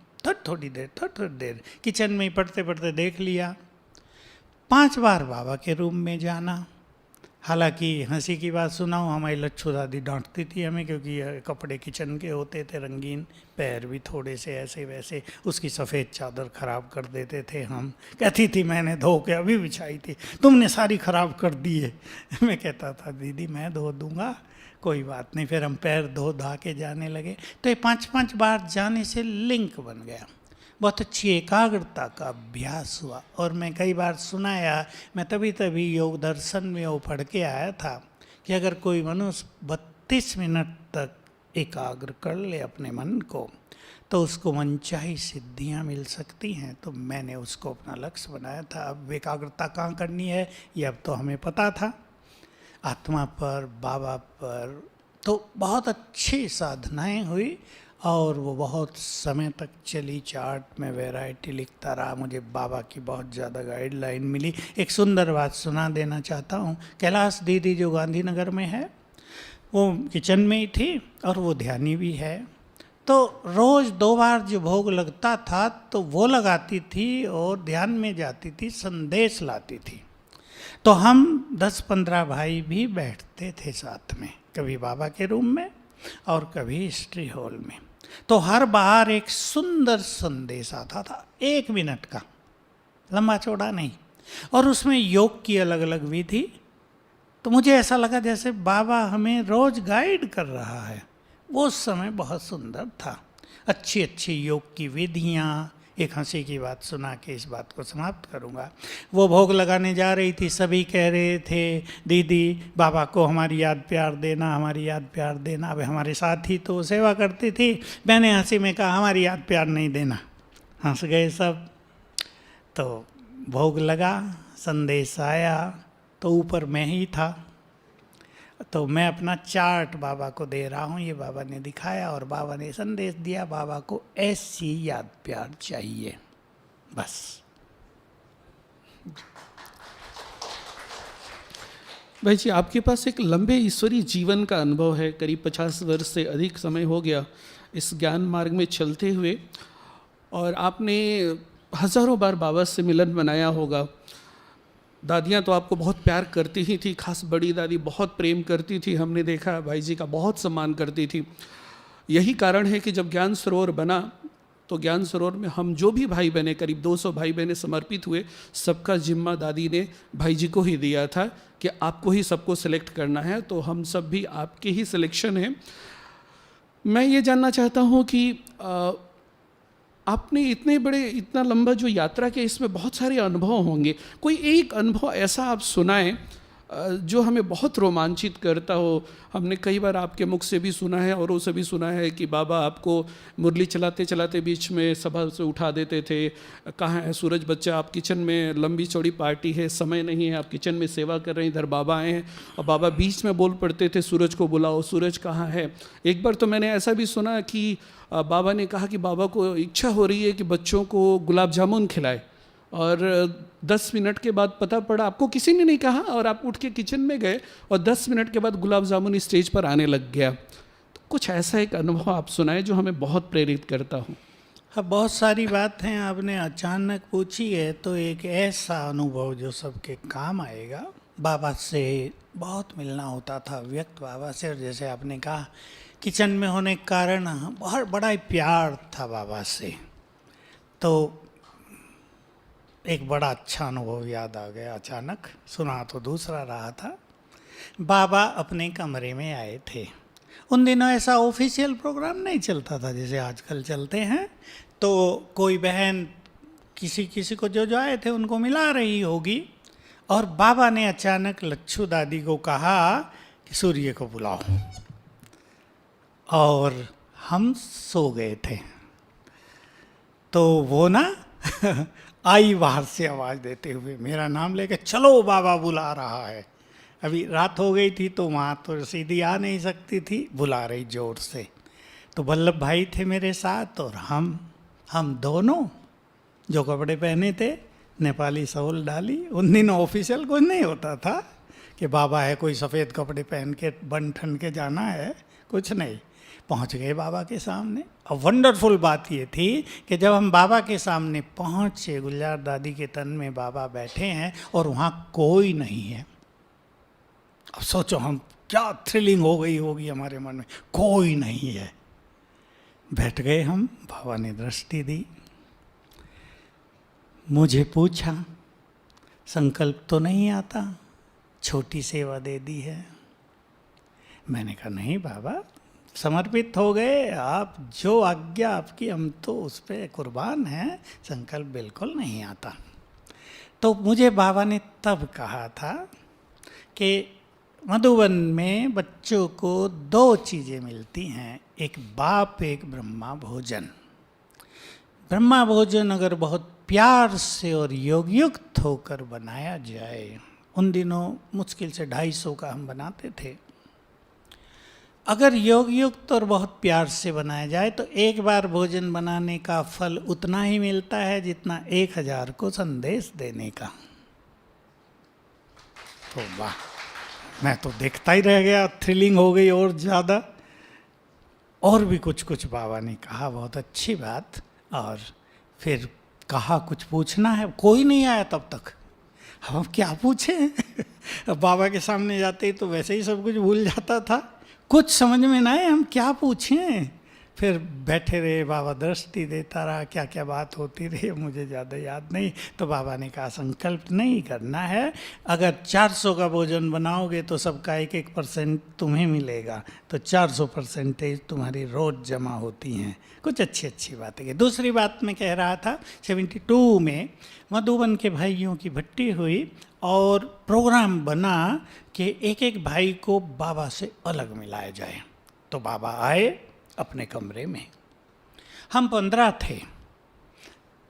थोड़ी देर किचन में ही पढ़ते पढ़ते देख लिया। 5 बार बाबा के रूम में जाना। हालांकि हंसी की बात सुनाऊं, हमारी लच्छू दादी डांटती थी हमें, क्योंकि कपड़े किचन के होते थे रंगीन, पैर भी थोड़े से ऐसे वैसे, उसकी सफ़ेद चादर ख़राब कर देते थे हम। कहती थी मैंने धो के अभी बिछाई थी, तुमने सारी ख़राब कर दी है। मैं कहता था दीदी मैं धो दूँगा, कोई बात नहीं। फिर हम पैर धो धा के जाने लगे। तो ये 5-5 बार जाने से लिंक बन गया, बहुत अच्छी एकाग्रता का अभ्यास हुआ। और मैं कई बार सुनाया, मैं तभी योग दर्शन में वो पढ़ के आया था कि अगर कोई मनुष्य 32 मिनट तक एकाग्र कर ले अपने मन को, तो उसको मनचाही सिद्धियां मिल सकती हैं। तो मैंने उसको अपना लक्ष्य बनाया था। अब एकाग्रता कहाँ करनी है ये अब तो हमें पता था, आत्मा पर, बाबा पर। तो बहुत अच्छी साधनाएं हुई और वो बहुत समय तक चली। चार्ट में वैरायटी लिखता रहा, मुझे बाबा की बहुत ज़्यादा गाइडलाइन मिली। एक सुंदर बात सुना देना चाहता हूँ। कैलाश दीदी जो गांधीनगर में है, वो किचन में ही थी और वो ध्यानी भी है। तो रोज़ 2 बार जो भोग लगता था तो वो लगाती थी और ध्यान में जाती थी, संदेश लाती थी। तो हम 10-15 भाई भी बैठते थे साथ में, कभी बाबा के रूम में और कभी हिस्ट्री हॉल में। तो हर बार एक सुंदर संदेश आता था, 1 मिनट का, लंबा चौड़ा नहीं। और उसमें योग की अलग अलग विधि। तो मुझे ऐसा लगा जैसे बाबा हमें रोज गाइड कर रहा है। वो समय बहुत सुंदर था, अच्छी अच्छी योग की विधियाँ। एक हंसी की बात सुना के इस बात को समाप्त करूँगा। वो भोग लगाने जा रही थी, सभी कह रहे थे दीदी बाबा को हमारी याद प्यार देना, हमारी याद प्यार देना। अब हमारे साथ ही तो सेवा करती थी। मैंने हंसी में कहा हमारी याद प्यार नहीं देना। हंस गए सब। तो भोग लगा, संदेश आया, तो ऊपर मैं ही था। तो मैं अपना चार्ट बाबा को दे रहा हूँ, ये बाबा ने दिखाया और बाबा ने संदेश दिया, बाबा को ऐसी याद प्यार चाहिए, बस। भाई जी, आपके पास एक लंबे ईश्वरीय जीवन का अनुभव है। करीब 50 वर्ष से अधिक समय हो गया इस ज्ञान मार्ग में चलते हुए, और आपने हज़ारों बार बाबा से मिलन बनाया होगा। दादियाँ तो आपको बहुत प्यार करती ही थी, खास बड़ी दादी बहुत प्रेम करती थी। हमने देखा भाई जी का बहुत सम्मान करती थी। यही कारण है कि जब ज्ञान सरोवर बना तो ज्ञान सरोवर में हम जो भी भाई बहने, करीब 200 भाई बहने समर्पित हुए, सबका जिम्मा दादी ने भाई जी को ही दिया था कि आपको ही सबको सिलेक्ट करना है। तो हम सब भी आपके ही सिलेक्शन हैं। मैं ये जानना चाहता हूँ कि आपने इतना लंबा जो यात्रा के, इसमें बहुत सारे अनुभव होंगे, कोई एक अनुभव ऐसा आप सुनाएं जो हमें बहुत रोमांचित करता हो। हमने कई बार आपके मुख से भी सुना है और उसे भी सुना है कि बाबा आपको मुरली चलाते चलाते बीच में सभा से उठा देते थे। कहाँ है सूरज बच्चा, आप किचन में लंबी चौड़ी पार्टी है, समय नहीं है, आप किचन में सेवा कर रहे हैं, इधर बाबा आए हैं, और बाबा बीच में बोल पड़ते थे सूरज को बुलाओ, सूरज कहाँ है। एक बार तो मैंने ऐसा भी सुना कि बाबा ने कहा कि बाबा को इच्छा हो रही है कि बच्चों को गुलाब जामुन खिलाए, और 10 मिनट के बाद पता पड़ा, आपको किसी ने नहीं कहा, और आप उठ के किचन में गए और 10 मिनट के बाद गुलाब जामुन स्टेज पर आने लग गया। तो कुछ ऐसा एक अनुभव आप सुनाए जो हमें बहुत प्रेरित करता हो। हाँ, बहुत सारी बात हैं आपने अचानक पूछी है, तो एक ऐसा अनुभव जो सबके काम आएगा। बाबा से बहुत मिलना होता था, व्यक्त बाबा से, और जैसे आपने कहा किचन में होने के कारण बहुत बड़ा ही प्यार था बाबा से। तो एक बड़ा अच्छा अनुभव याद आ गया अचानक, सुना तो दूसरा रहा था। बाबा अपने कमरे में आए थे। उन दिनों ऐसा ऑफिशियल प्रोग्राम नहीं चलता था जैसे आजकल चलते हैं। तो कोई बहन किसी को जो आए थे उनको मिला रही होगी, और बाबा ने अचानक लच्छू दादी को कहा कि सूर्य को बुलाओ, और हम सो गए थे। तो वो ना आई बाहर से आवाज़ देते हुए, मेरा नाम लेके, चलो बाबा बुला रहा है। अभी रात हो गई थी तो वहाँ तो सीधी आ नहीं सकती थी, बुला रही जोर से। तो वल्लभ भाई थे मेरे साथ, और हम दोनों जो कपड़े पहने थे, नेपाली शॉल डाली। उन दिनों ऑफिशियल कुछ नहीं होता था कि बाबा है कोई सफ़ेद कपड़े पहन के बन ठन के जाना है, कुछ नहीं। पहुंच गए बाबा के सामने। अब वंडरफुल बात ये थी कि जब हम बाबा के सामने पहुंचे, गुलजार दादी के तन में बाबा बैठे हैं और वहाँ कोई नहीं है। अब सोचो हम क्या थ्रिलिंग हो गई होगी हमारे मन में, कोई नहीं है। बैठ गए हम, बाबा ने दृष्टि दी, मुझे पूछा संकल्प तो नहीं आता, छोटी सेवा दे दी है। मैंने कहा नहीं बाबा, समर्पित हो गए, आप जो आज्ञा आपकी, हम तो उस पर कुर्बान हैं, संकल्प बिल्कुल नहीं आता। तो मुझे बाबा ने तब कहा था कि मधुबन में बच्चों को 2 चीज़ें मिलती हैं, एक बाप, एक ब्रह्मा भोजन। ब्रह्मा भोजन अगर बहुत प्यार से और योगयुक्त होकर बनाया जाए, उन दिनों मुश्किल से 250 का हम बनाते थे, अगर योगयुक्त और बहुत प्यार से बनाया जाए तो एक बार भोजन बनाने का फल उतना ही मिलता है जितना 1000 को संदेश देने का। तो वाह, मैं तो देखता ही रह गया, थ्रिलिंग हो गई और ज़्यादा। और भी कुछ बाबा ने कहा, बहुत अच्छी बात। और फिर कहा कुछ पूछना है, कोई नहीं आया तब तक, हम क्या पूछें। बाबा के सामने जाते ही तो वैसे ही सब कुछ भूल जाता था, कुछ समझ में ना आए हम क्या पूछें। फिर बैठे रहे, बाबा दृष्टि देता रहा, क्या क्या बात होती रही मुझे ज़्यादा याद नहीं। तो बाबा ने कहा संकल्प नहीं करना है, अगर 400 का भोजन बनाओगे तो सबका 1-1% तुम्हें मिलेगा, तो 400% तुम्हारी रोज़ जमा होती हैं। कुछ अच्छी बातें की। दूसरी बात मैं कह रहा था, 72 में मधुबन के भाइयों की भट्टी हुई और प्रोग्राम बना कि एक भाई को बाबा से अलग मिलाया जाए। तो बाबा आए अपने कमरे में, हम 15 थे,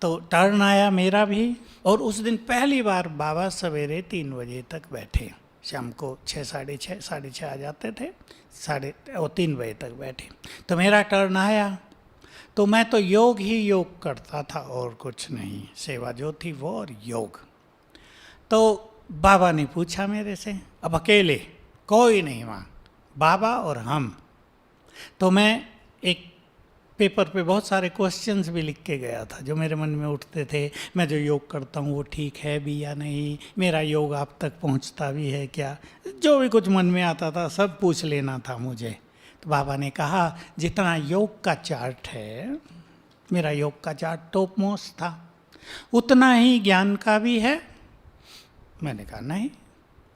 तो टर्न आया मेरा भी। और उस दिन पहली बार बाबा सवेरे 3 बजे तक बैठे, शाम को 6, साढ़े छः आ जाते थे, 3 बजे तक बैठे। तो मेरा टर्न आया, तो मैं तो योग ही योग करता था और कुछ नहीं, सेवा जो थी वो और योग। तो बाबा ने पूछा मेरे से, अब अकेले, कोई नहीं वहाँ, बाबा और हम। तो मैं एक पेपर पे बहुत सारे क्वेश्चंस भी लिख के गया था जो मेरे मन में उठते थे। मैं जो योग करता हूँ वो ठीक है भी या नहीं, मेरा योग आप तक पहुँचता भी है क्या, जो भी कुछ मन में आता था सब पूछ लेना था मुझे। तो बाबा ने कहा जितना योग का चार्ट है, मेरा योग का चार्ट टॉप मोस्ट था, उतना ही ज्ञान का भी है। मैंने कहा नहीं।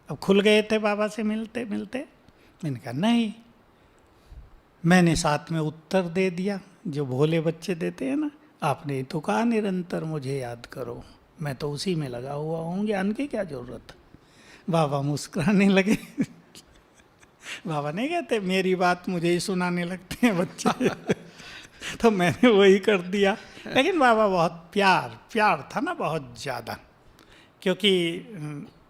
अब खुल गए थे बाबा से मिलते मिलते। मैंने कहा नहीं। मैंने साथ में उत्तर दे दिया जो भोले बच्चे देते हैं ना, आपने तो कहा निरंतर मुझे याद करो, मैं तो उसी में लगा हुआ हूँ, ज्ञान की क्या ज़रूरत। बाबा मुस्कुराने लगे। बाबा नहीं कहते मेरी बात मुझे ही सुनाने लगते हैं बच्चे। तो मैंने वही कर दिया। लेकिन बाबा बहुत प्यार था ना बहुत ज़्यादा। क्योंकि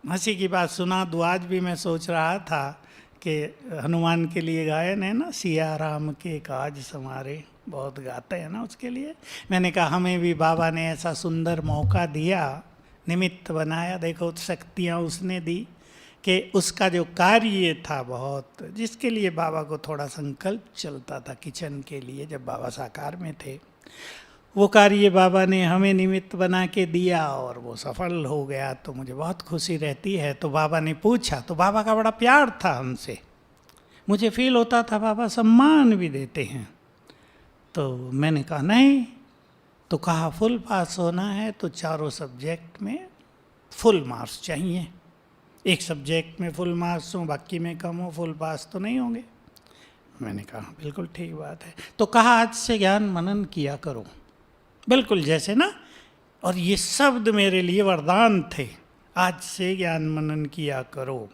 हंसी की बात सुना दूँ, आज भी मैं सोच रहा था कि हनुमान के लिए गायन है ना, सिया राम के काज समारे, बहुत गाते हैं ना उसके लिए। मैंने कहा हमें भी बाबा ने ऐसा सुंदर मौका दिया, निमित्त बनाया, देखो शक्तियाँ उसने दी कि उसका जो कार्य था बहुत, जिसके लिए बाबा को थोड़ा संकल्प चलता था किचन के लिए जब बाबा साकार में थे, वो कार्य बाबा ने हमें निमित्त बना के दिया और वो सफल हो गया। तो मुझे बहुत खुशी रहती है। तो बाबा ने पूछा, तो बाबा का बड़ा प्यार था हमसे, मुझे फील होता था बाबा सम्मान भी देते हैं। तो मैंने कहा नहीं, तो कहा फुल पास होना है तो चारों सब्जेक्ट में फुल मार्क्स चाहिए। एक सब्जेक्ट में फुल मार्क्स हो, बाकी में कम हो, फुल पास तो नहीं होंगे। मैंने कहा बिल्कुल ठीक बात है। तो कहा आज से ज्ञान मनन किया करो, बिल्कुल जैसे ना, और ये शब्द मेरे लिए वरदान थे, आज से ज्ञान मनन किया करो।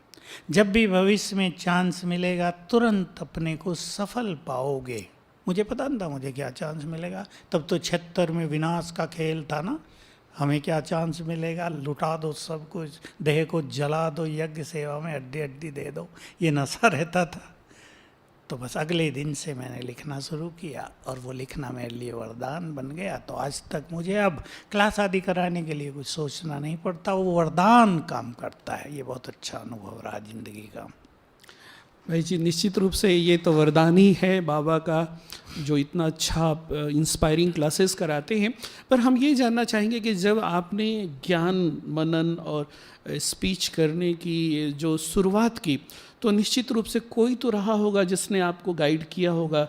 जब भी भविष्य में चांस मिलेगा तुरंत अपने को सफल पाओगे। मुझे पता नहीं था मुझे क्या चांस मिलेगा, तब तो 76 में विनाश का खेल था ना, हमें क्या चांस मिलेगा, लुटा दो सब कुछ, देह को जला दो, यज्ञ सेवा में हड्डी हड्डी दे दो, ये नशा रहता था। तो बस अगले दिन से मैंने लिखना शुरू किया और वो लिखना मेरे लिए वरदान बन गया। तो आज तक मुझे अब क्लास आदि कराने के लिए कुछ सोचना नहीं पड़ता, वो वरदान काम करता है। ये बहुत अच्छा अनुभव रहा जिंदगी का। भाई जी, निश्चित रूप से ये तो वरदान ही है बाबा का, जो इतना अच्छा इंस्पायरिंग क्लासेस कराते हैं। पर हम ये जानना चाहेंगे कि जब आपने ज्ञान मनन और स्पीच करने की जो शुरुआत की, तो निश्चित रूप से कोई तो रहा होगा जिसने आपको गाइड किया होगा।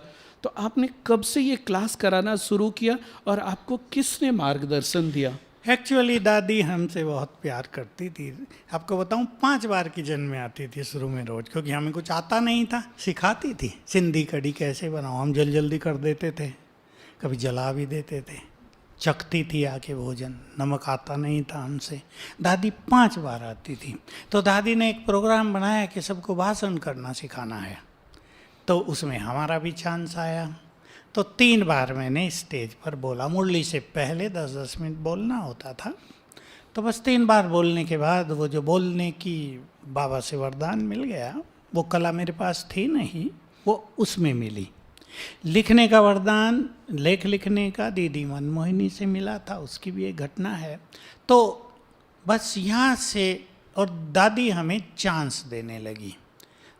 तो आपने कब से ये क्लास कराना शुरू किया और आपको किसने मार्गदर्शन दिया? एक्चुअली दादी हमसे बहुत प्यार करती थी। आपको बताऊं 5 बार किचन में आती थी शुरू में रोज़, क्योंकि हमें कुछ आता नहीं था, सिखाती थी। सिंधी कढ़ी कैसे बनाओ, हम जल्दी कर देते थे, कभी जला भी देते थे। चखती थी आके भोजन, नमक आता नहीं था हमसे। दादी 5 बार आती थी। तो दादी ने एक प्रोग्राम बनाया कि सबको भाषण करना सिखाना है, तो उसमें हमारा भी चांस आया। तो 3 बार मैंने स्टेज पर बोला। मुरली से पहले 10-10 मिनट बोलना होता था। तो बस 3 बार बोलने के बाद वो जो बोलने की बाबा से वरदान मिल गया, वो कला मेरे पास थी नहीं, वो उसमें मिली। लिखने का वरदान, लेख लिखने का दीदी मनमोहिनी से मिला था, उसकी भी एक घटना है। तो बस यहाँ से, और दादी हमें चांस देने लगी।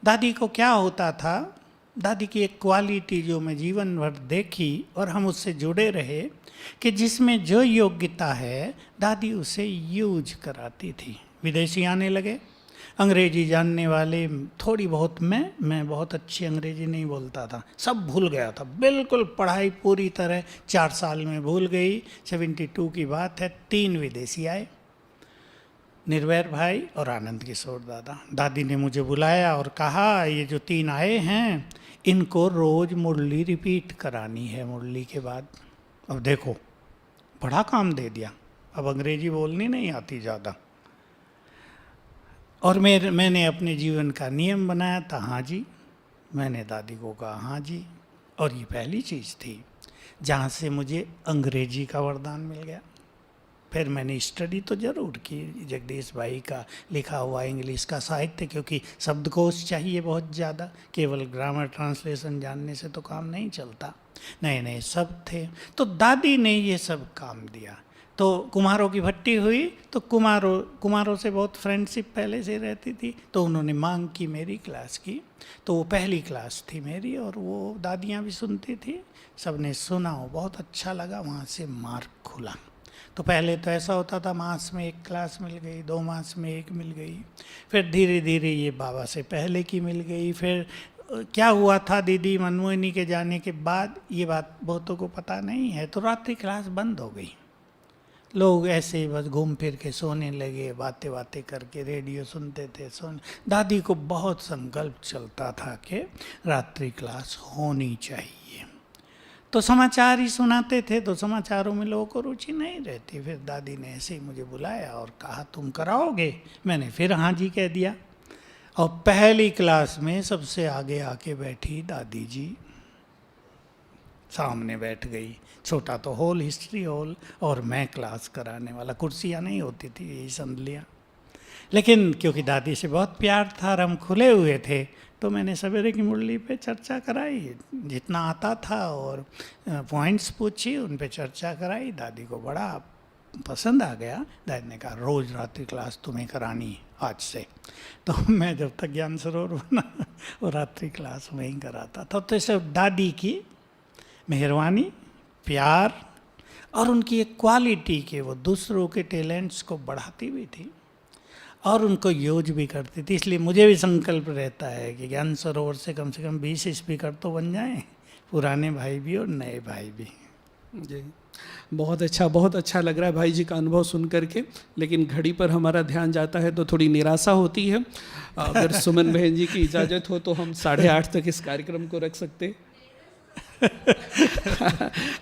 दादी को क्या होता था, दादी की एक क्वालिटी जो मैं जीवन भर देखी और हम उससे जुड़े रहे, कि जिसमें जो योग्यता है दादी उसे यूज कराती थी। विदेशी आने लगे, अंग्रेजी जानने वाले थोड़ी बहुत, मैं बहुत अच्छी अंग्रेजी नहीं बोलता था, सब भूल गया था, बिल्कुल पढ़ाई पूरी तरह 4 साल में भूल गई। 72 की बात है। 3 विदेशी आए, निर्वैर भाई और आनंद किशोर दादा। दादी ने मुझे बुलाया और कहा ये जो 3 आए हैं इनको रोज़ मुरली रिपीट करानी है मुरली के बाद। अब देखो बड़ा काम दे दिया, अब अंग्रेजी बोलनी नहीं आती ज़्यादा। और मैंने अपने जीवन का नियम बनाया था, हाँ जी। मैंने दादी को कहा हाँ जी, और ये पहली चीज़ थी जहाँ से मुझे अंग्रेजी का वरदान मिल गया। फिर मैंने स्टडी तो ज़रूर की, जगदीश भाई का लिखा हुआ इंग्लिश का साहित्य, क्योंकि शब्दकोश चाहिए बहुत ज़्यादा, केवल ग्रामर ट्रांसलेशन जानने से तो काम नहीं चलता। नए नए शब्द थे, तो दादी ने ये सब काम दिया। तो कुम्हारों की भट्टी हुई, तो कुम्हारों से बहुत फ्रेंडशिप पहले से रहती थी, तो उन्होंने मांग की मेरी क्लास की। तो वो पहली क्लास थी मेरी, और वो दादियाँ भी सुनती थी, सबने सुना, वो बहुत अच्छा लगा। वहाँ से मार्ग खुला। तो पहले तो ऐसा होता था, मास में 1 क्लास मिल गई, 2 मास में 1 मिल गई, फिर धीरे धीरे ये बाबा से पहले की मिल गई। फिर क्या हुआ था, दीदी मनमोहिनी के जाने के बाद, ये बात बहुतों को पता नहीं है, तो रात्रि क्लास बंद हो गई। लोग ऐसे ही बस घूम फिर के सोने लगे, बातें बातें करके रेडियो सुनते थे। दादी को बहुत संकल्प चलता था कि रात्रि क्लास होनी चाहिए। तो समाचार ही सुनाते थे, तो समाचारों में लोगों को रुचि नहीं रहती। फिर दादी ने ऐसे ही मुझे बुलाया और कहा तुम कराओगे? मैंने फिर हाँ जी कह दिया। और पहली क्लास में सबसे आगे आके बैठी दादी जी, सामने बैठ गई। छोटा तो हॉल, हिस्ट्री हॉल, और मैं क्लास कराने वाला। कुर्सियाँ नहीं होती थी, यही समझ लिया। लेकिन क्योंकि दादी से बहुत प्यार था और हम खुले हुए थे, तो मैंने सवेरे की मुरली पे चर्चा कराई, जितना आता था, और पॉइंट्स पूछी, उन पे चर्चा कराई। दादी को बड़ा पसंद आ गया। दादी ने कहा रोज़ रात्रि क्लास तुम्हें करानी आज से। तो मैं जब तक ज्ञान सरोवर बना वो रात्रि क्लास में ही कराता था। तो इसे दादी की मेहरबानी, प्यार और उनकी एक क्वालिटी के वो दूसरों के टैलेंट्स को बढ़ाती भी थी और उनको यूज भी करती थी। इसलिए मुझे भी संकल्प रहता है कि ज्ञान सरोवर से कम 20 स्पीकर तो बन जाएं, पुराने भाई भी और नए भाई भी। जी, बहुत अच्छा लग रहा है भाई जी का अनुभव सुन करके। लेकिन घड़ी पर हमारा ध्यान जाता है तो थोड़ी निराशा होती है। अगर सुमन बहन जी की इजाज़त हो तो हम 8:30 तक इस कार्यक्रम को रख सकते।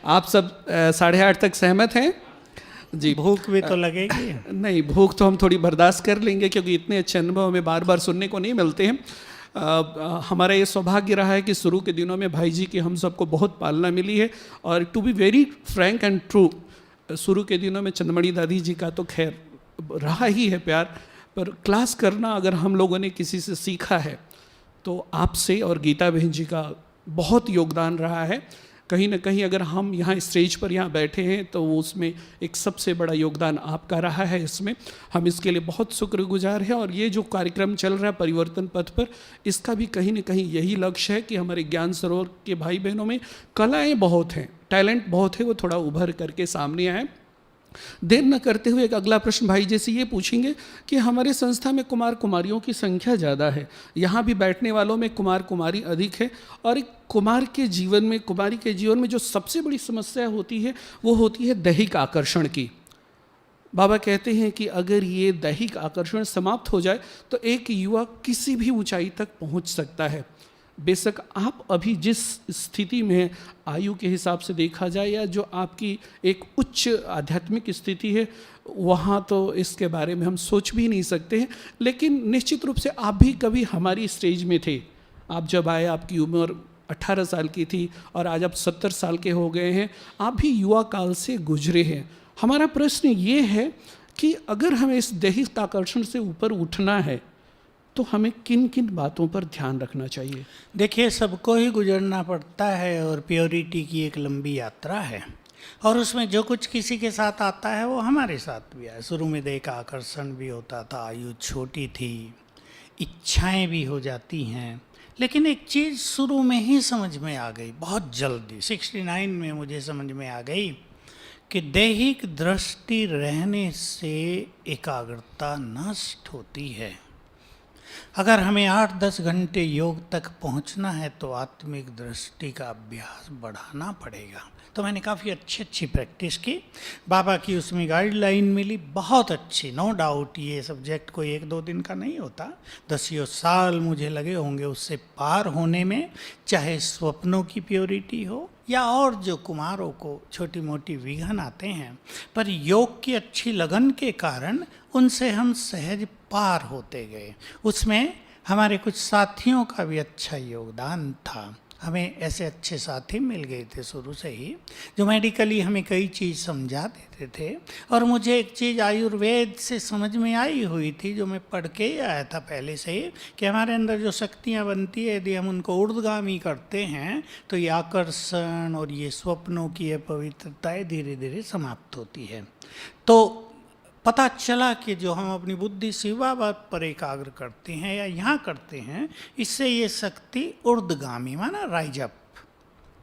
आप सब 8:30 तक सहमत हैं? जी। भूख भी तो लगेगी। नहीं, भूख तो हम थोड़ी बर्दाश्त कर लेंगे, क्योंकि इतने अच्छे अनुभव हमें बार बार सुनने को नहीं मिलते हैं। हमारा ये सौभाग्य रहा है कि शुरू के दिनों में भाई जी की हम सबको बहुत पालना मिली है। और to be very frank and true, शुरू के दिनों में चंदमणि दादी जी का तो खैर रहा ही है प्यार, पर क्लास करना अगर हम लोगों ने किसी से सीखा है तो आपसे और गीता बहन जी का बहुत योगदान रहा है। कहीं ना कहीं अगर हम यहाँ स्टेज पर यहाँ बैठे हैं तो उसमें एक सबसे बड़ा योगदान आपका रहा है। इसमें हम इसके लिए बहुत शुक्रगुजार हैं। और ये जो कार्यक्रम चल रहा है परिवर्तन पथ पर, इसका भी कहीं ना कहीं यही लक्ष्य है कि हमारे ज्ञान सरोवर के भाई बहनों में कलाएँ बहुत हैं, टैलेंट बहुत है, वो थोड़ा उभर करके सामने आए। देर न करते हुए एक अगला प्रश्न भाई जैसे ये पूछेंगे कि हमारे संस्था में कुमार कुमारियों की संख्या ज़्यादा है, यहाँ भी बैठने वालों में कुमार कुमारी अधिक है, और एक कुमारी के जीवन में जो सबसे बड़ी समस्या होती है वो होती है दैहिक आकर्षण की। बाबा कहते हैं कि अगर ये दैहिक आकर्षण समाप्त हो जाए तो एक युवा किसी भी ऊंचाई तक पहुंच सकता है। बेशक आप अभी जिस स्थिति में हैं, आयु के हिसाब से देखा जाए या जो आपकी एक उच्च आध्यात्मिक स्थिति है, वहाँ तो इसके बारे में हम सोच भी नहीं सकते हैं। लेकिन निश्चित रूप से आप भी कभी हमारी स्टेज में थे। आप जब आए आपकी उम्र 18 साल की थी और आज आप 70 साल के हो गए हैं। आप भी युवा काल से गुजरे हैं। हमारा प्रश्न ये है कि अगर हमें इस दैहिक आकर्षण से ऊपर उठना है तो हमें किन किन बातों पर ध्यान रखना चाहिए? देखिए, सबको ही गुजरना पड़ता है और प्योरिटी की एक लंबी यात्रा है, और उसमें जो कुछ किसी के साथ आता है वो हमारे साथ भी आया। शुरू में देखा आकर्षण भी होता था, आयु छोटी थी, इच्छाएं भी हो जाती हैं। लेकिन एक चीज़ शुरू में ही समझ में आ गई, बहुत जल्दी 69 में मुझे समझ में आ गई कि दैहिक दृष्टि रहने से एकाग्रता नष्ट होती है। अगर हमें 8-10 घंटे योग तक पहुंचना है तो आत्मिक दृष्टि का अभ्यास बढ़ाना पड़ेगा। तो मैंने काफ़ी अच्छी प्रैक्टिस की। बाबा की उसमें गाइडलाइन मिली, बहुत अच्छी, नो डाउट। ये सब्जेक्ट कोई 1-2 दिन का नहीं होता, 10 साल मुझे लगे होंगे उससे पार होने में। चाहे स्वप्नों की प्योरिटी हो या और जो कुमारों को छोटी मोटी विघ्न आते हैं, पर योग की अच्छी लगन के कारण उनसे हम सहज पार होते गए। उसमें हमारे कुछ साथियों का भी अच्छा योगदान था। हमें ऐसे अच्छे साथी मिल गए थे शुरू से ही, जो मेडिकली हमें कई चीज़ समझा देते थे। और मुझे एक चीज़ आयुर्वेद से समझ में आई हुई थी, जो मैं पढ़ के ही आया था पहले से ही, कि हमारे अंदर जो शक्तियाँ बनती है, यदि हम उनको ऊर्ध्वगामी करते हैं तो ये आकर्षण और ये स्वप्नों की ये पवित्रताएँ धीरे धीरे समाप्त होती है। तो पता चला कि जो हम अपनी बुद्धि शिवा बात पर एकाग्र करते हैं या यहाँ करते हैं, इससे ये शक्ति ऊर्ध्वगामी माना राइज अप,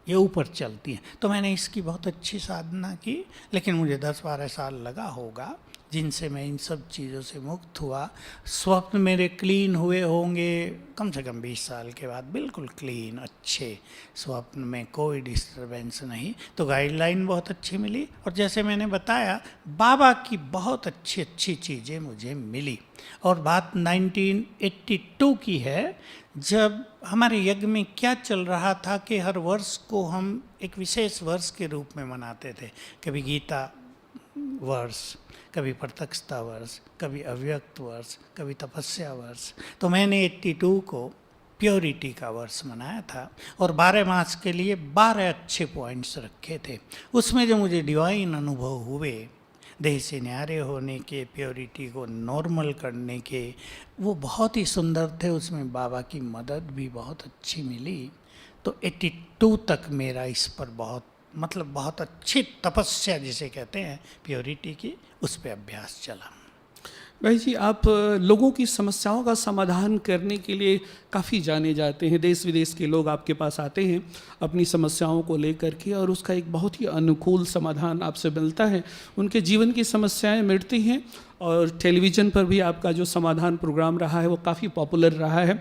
ये ऊपर चलती है। तो मैंने इसकी बहुत अच्छी साधना की, लेकिन मुझे 10-12 साल लगा होगा जिनसे मैं इन सब चीज़ों से मुक्त हुआ। स्वप्न मेरे क्लीन हुए होंगे कम से कम 20 साल के बाद, बिल्कुल क्लीन, अच्छे स्वप्न में कोई डिस्टरबेंस नहीं। तो गाइडलाइन बहुत अच्छी मिली, और जैसे मैंने बताया बाबा की बहुत अच्छी अच्छी चीज़ें मुझे मिली। और बात 1982 की है, जब हमारे यज्ञ में क्या चल रहा था कि हर वर्ष को हम एक विशेष वर्ष के रूप में मनाते थे। कभी गीता वर्ष, कभी प्रत्यक्षता वर्ष, कभी अव्यक्त वर्ष, कभी तपस्या वर्ष। तो मैंने 82 को प्योरिटी का वर्ष मनाया था, और 12 मास के लिए 12 अच्छे पॉइंट्स रखे थे। उसमें जो मुझे डिवाइन अनुभव हुए, देह से न्यारे होने के, प्योरिटी को नॉर्मल करने के, वो बहुत ही सुंदर थे। उसमें बाबा की मदद भी बहुत अच्छी मिली। तो 82 तक मेरा इस पर बहुत अच्छी तपस्या जिसे कहते हैं प्योरिटी की, उस पर अभ्यास चला। भाई जी, आप लोगों की समस्याओं का समाधान करने के लिए काफ़ी जाने जाते हैं। देश विदेश के लोग आपके पास आते हैं अपनी समस्याओं को लेकर के, और उसका एक बहुत ही अनुकूल समाधान आपसे मिलता है। उनके जीवन की समस्याएं मिटती हैं, और टेलीविज़न पर भी आपका जो समाधान प्रोग्राम रहा है वो काफ़ी पॉपुलर रहा है।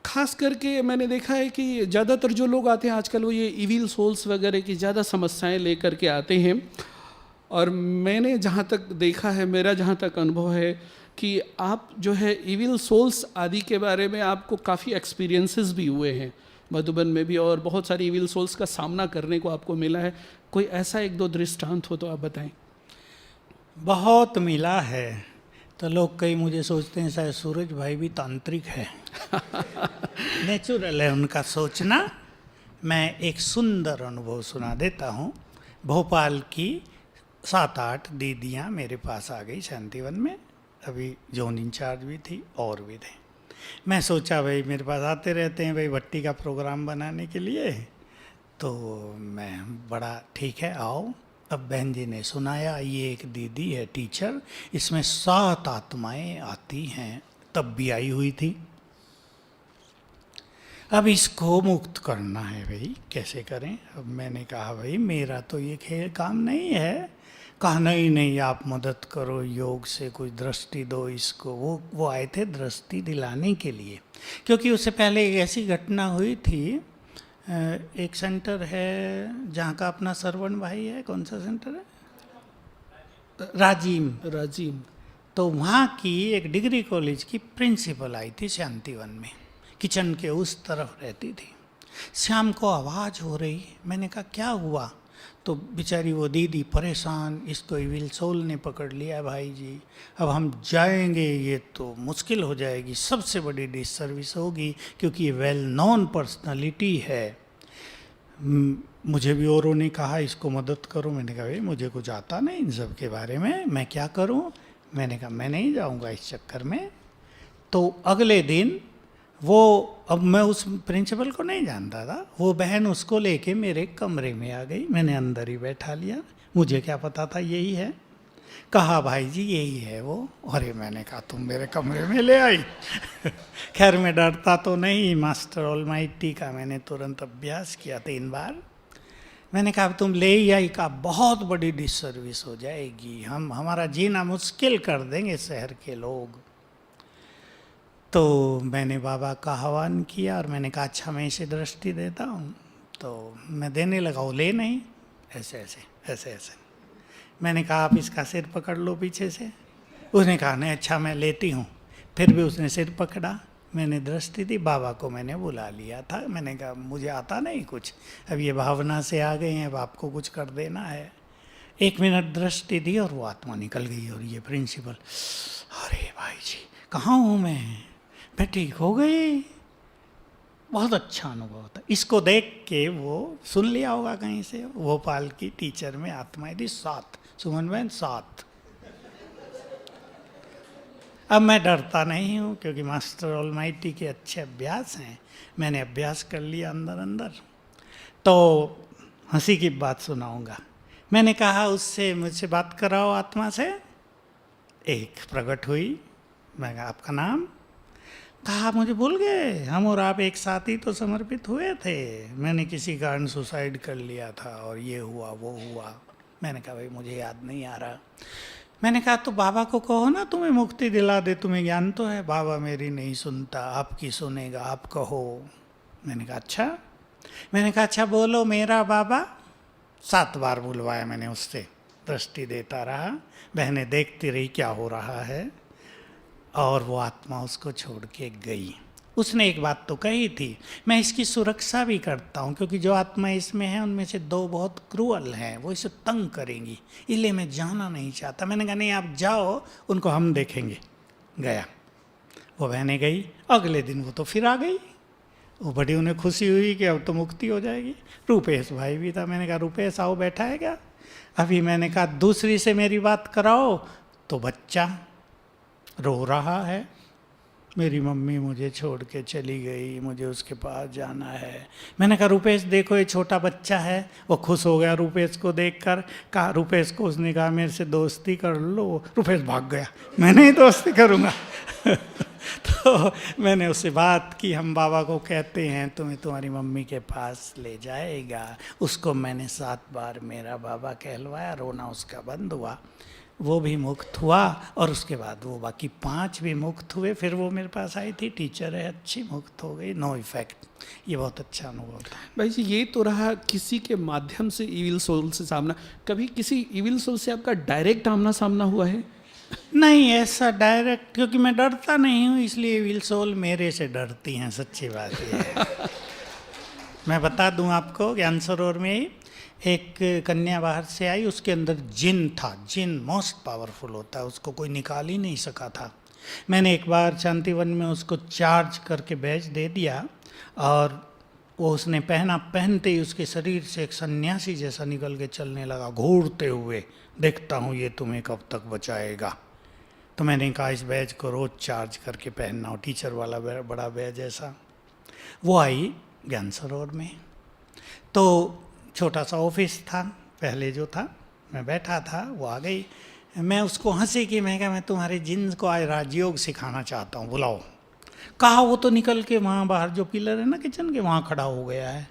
खास करके मैंने देखा है कि ज़्यादातर जो लोग आते हैं आजकल, वो ये इविल सोल्स वगैरह की ज़्यादा समस्याएं लेकर के आते हैं। और मैंने जहाँ तक देखा है, मेरा जहाँ तक अनुभव है कि आप जो है इविल सोल्स आदि के बारे में आपको काफ़ी एक्सपीरियंसेस भी हुए हैं मधुबन में भी, और बहुत सारी इविल सोल्स का सामना करने को आपको मिला है। कोई ऐसा एक दो दृष्टांत हो तो आप बताएं। बहुत मिला है। तो लोग कई मुझे सोचते हैं शायद सूरज भाई भी तांत्रिक है। नेचुरल है उनका सोचना। मैं एक सुंदर अनुभव सुना देता हूँ। भोपाल की 7-8 दीदियाँ मेरे पास आ गई शांतिवन में। अभी जोन इंचार्ज भी थी और भी थे। मैं सोचा भाई मेरे पास आते रहते हैं भाई भट्टी का प्रोग्राम बनाने के लिए, तो मैं बड़ा ठीक है आओ। अब बहन जी ने सुनाया, ये एक दीदी है टीचर, इसमें 7 आत्माएं आती हैं, तब भी आई हुई थी। अब इसको मुक्त करना है भाई, कैसे करें। अब मैंने कहा भाई मेरा तो ये खेल काम नहीं है। कहा नहीं आप मदद करो, योग से कुछ दृष्टि दो इसको। वो आए थे दृष्टि दिलाने के लिए, क्योंकि उससे पहले एक ऐसी घटना हुई थी। एक सेंटर है जहाँ का अपना सरवण भाई है, कौन सा सेंटर है? राजीम। तो वहाँ की एक डिग्री कॉलेज की प्रिंसिपल आई थी शांतिवन में, किचन के उस तरफ रहती थी। शाम को आवाज़ हो रही, मैंने कहा क्या हुआ? तो बेचारी वो दीदी परेशान, इसको इविल सोल ने पकड़ लिया भाई जी, अब हम जाएंगे ये तो मुश्किल हो जाएगी, सबसे बड़ी डिसर्विस होगी, क्योंकि ये वेल नोन पर्सनालिटी है। मुझे भी औरों ने कहा इसको मदद करो। मैंने कहा भाई मुझे कुछ आता नहीं इन सब के बारे में, मैं क्या करूं? मैंने कहा मैं नहीं जाऊंगा इस चक्कर में। तो अगले दिन वो, अब मैं उस प्रिंसिपल को नहीं जानता था, वो बहन उसको लेके मेरे कमरे में आ गई। मैंने अंदर ही बैठा लिया, मुझे क्या पता था यही है। कहा भाई जी यही है वो। अरे मैंने कहा तुम मेरे कमरे में ले आई। खैर मैं डरता तो नहीं, मास्टर ऑलमाइटी का मैंने तुरंत अभ्यास किया 3 बार। मैंने कहा तुम ले ही आई, कहा बहुत बड़ी डिसर्विस हो जाएगी, हमारा जीना मुश्किल कर देंगे शहर के लोग। तो मैंने बाबा का आह्वान किया और मैंने कहा अच्छा मैं इसे दृष्टि देता हूँ। तो मैं देने लगा, वो ले नहीं, ऐसे। मैंने कहा आप इसका सिर पकड़ लो पीछे से। उसने कहा नहीं अच्छा मैं लेती हूँ। फिर भी उसने सिर पकड़ा, मैंने दृष्टि दी। बाबा को मैंने बुला लिया था। मैंने कहा मुझे आता नहीं कुछ, अब ये भावना से आ गए हैं, अब आपको कुछ कर देना है। 1 मिनट दृष्टि दी और वो आत्मा निकल गई। और ये प्रिंसिपल, अरे भाई जी कहाँ हूँ मैं ठीक हो गई। बहुत अच्छा अनुभव था। इसको देख के वो सुन लिया होगा कहीं से, भोपाल की टीचर में आत्माएं थी 7, सुमन बहन 7। अब मैं डरता नहीं हूँ क्योंकि मास्टर ऑलमाइटी के अच्छे अभ्यास हैं, मैंने अभ्यास कर लिया अंदर। तो हंसी की बात सुनाऊंगा। मैंने कहा उससे मुझसे बात कराओ आत्मा से। एक प्रकट हुई, मैं कहा आपका नाम? कहा मुझे भूल गए, हम और आप एक साथ ही तो समर्पित हुए थे, मैंने किसी कारण सुसाइड कर लिया था और ये हुआ वो हुआ। मैंने कहा भाई मुझे याद नहीं आ रहा। मैंने कहा तो बाबा को कहो ना तुम्हें मुक्ति दिला दे, तुम्हें ज्ञान तो है। बाबा मेरी नहीं सुनता, आपकी सुनेगा, आप कहो। मैंने कहा अच्छा। मैंने कहा अच्छा बोलो मेरा बाबा। 7 बार बुलवाया मैंने उससे, दृष्टि देता रहा, बहनें देखती रही क्या हो रहा है, और वो आत्मा उसको छोड़ के गई। उसने एक बात तो कही थी, मैं इसकी सुरक्षा भी करता हूँ क्योंकि जो आत्मा इसमें है उनमें से 2 बहुत क्रूअल हैं, वो इसे तंग करेंगी, इसलिए मैं जाना नहीं चाहता। मैंने कहा नहीं आप जाओ, उनको हम देखेंगे। गया, वो बहने गई, अगले दिन वो तो फिर आ गई। वो बड़ी उन्हें खुशी हुई कि अब तो मुक्ति हो जाएगी। रूपेश भाई भी था, मैंने कहा रूपेश आओ, बैठा है क्या? अभी मैंने कहा दूसरी से मेरी बात कराओ, तो बच्चा रो रहा है, मेरी मम्मी मुझे छोड़ के चली गई, मुझे उसके पास जाना है। मैंने कहा रुपेश देखो ये छोटा बच्चा है। वो खुश हो गया रुपेश को देखकर। कहा रुपेश को, उसने कहा मेरे से दोस्ती कर लो। रुपेश भाग गया, मैं नहीं दोस्ती करूँगा। तो मैंने उससे बात की, हम बाबा को कहते हैं तुम्हें तुम्हारी मम्मी के पास ले जाएगा। उसको मैंने 7 बार मेरा बाबा कहलवाया, रोना उसका बंद हुआ, वो भी मुक्त हुआ, और उसके बाद वो बाकी 5 भी मुक्त हुए। फिर वो मेरे पास आई थी, टीचर है अच्छी, मुक्त हो गई, नो इफेक्ट। ये बहुत अच्छा अनुभव था। भाई जी ये तो रहा किसी के माध्यम से इविल सोल से सामना, कभी किसी इविल सोल से आपका डायरेक्ट आमना सामना हुआ है? नहीं ऐसा डायरेक्ट, क्योंकि मैं डरता नहीं हूँ, इसलिए विल सोल मेरे से डरती हैं, सच्ची बात ये है। मैं बता दूं आपको, ज्ञान सरोवर में एक कन्या बाहर से आई, उसके अंदर जिन था। जिन मोस्ट पावरफुल होता है, उसको कोई निकाल ही नहीं सका था। मैंने एक बार शांतिवन में उसको चार्ज करके बैच दे दिया, और वो उसने पहना, पहनते ही उसके शरीर से एक सन्यासी जैसा निकल के चलने लगा, घूरते हुए। देखता हूँ ये तुम्हें कब तक बचाएगा। तो मैंने कहा इस बैच को रोज़ चार्ज करके पहनना हो, टीचर वाला बड़ा बैच ऐसा। वो आई ज्ञान सरोवर में, तो छोटा सा ऑफिस था पहले जो था, मैं बैठा था, वो आ गई। मैं उसको हंसी की, मैं कहा मैं तुम्हारे जिन को आज राजयोग सिखाना चाहता हूँ, बुलाओ। कहा वो तो निकल के वहाँ बाहर जो पिलर है ना किचन के, वहाँ खड़ा हो गया है।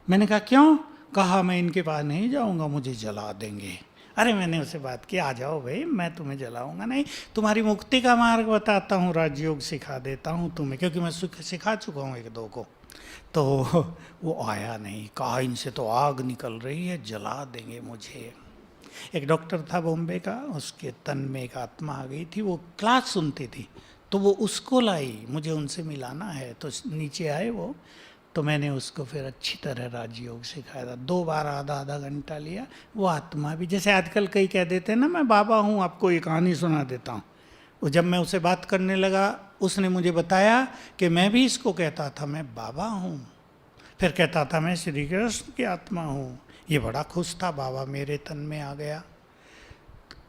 मैंने कहा क्यों? कहा मैं इनके पास नहीं जाऊँगा, मुझे जला देंगे। अरे मैंने उससे बात की, आ जाओ भाई, मैं तुम्हें जलाऊंगा नहीं, तुम्हारी मुक्ति का मार्ग बताता हूँ, राजयोग सिखा देता हूँ तुम्हें, क्योंकि मैं सिखा चुका हूँ 1-2 को। तो वो आया नहीं, कहा इनसे तो आग निकल रही है, जला देंगे मुझे। एक डॉक्टर था बॉम्बे का, उसके तन में एक आत्मा आ गई थी, वो क्लास सुनती थी, तो वो उसको लाई, मुझे उनसे मिलाना है। तो नीचे आए वो, तो मैंने उसको फिर अच्छी तरह राजयोग सिखाया था। 2 बार आधा घंटा लिया। वो आत्मा भी, जैसे आजकल कई कह देते हैं ना मैं बाबा हूँ, आपको ये कहानी सुना देता हूँ। वो जब मैं उससे बात करने लगा, उसने मुझे बताया कि मैं भी इसको कहता था मैं बाबा हूँ, फिर कहता था मैं श्री कृष्ण की आत्मा हूँ। ये बड़ा खुश था, बाबा मेरे तन में आ गया।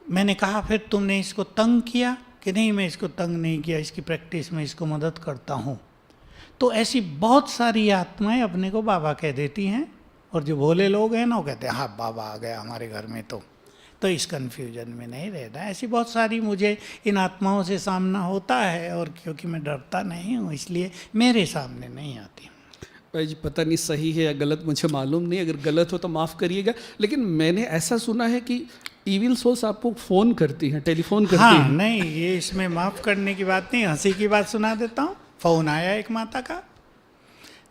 मैंने कहा फिर तुमने इसको तंग किया? कि नहीं मैं इसको तंग नहीं किया, इसकी प्रैक्टिस में इसको मदद करता हूँ। तो ऐसी बहुत सारी आत्माएं अपने को बाबा कह देती हैं, और जो भोले लोग हैं ना वो कहते हैं हाँ बाबा आ गया हमारे घर में। तो इस कन्फ्यूजन में नहीं रहना। ऐसी बहुत सारी मुझे इन आत्माओं से सामना होता है, और क्योंकि मैं डरता नहीं हूँ इसलिए मेरे सामने नहीं आती। भाई जी पता नहीं सही है या गलत, मुझे मालूम नहीं, अगर गलत हो तो माफ़ करिएगा, लेकिन मैंने ऐसा सुना है कि इविल सोल्स आपको फ़ोन करती हैं, टेलीफोन करती हाँ, हैं। नहीं ये इसमें माफ़ करने की बात नहीं, हंसी की बात सुना देता हूँ। फ़ोन आया एक माता का,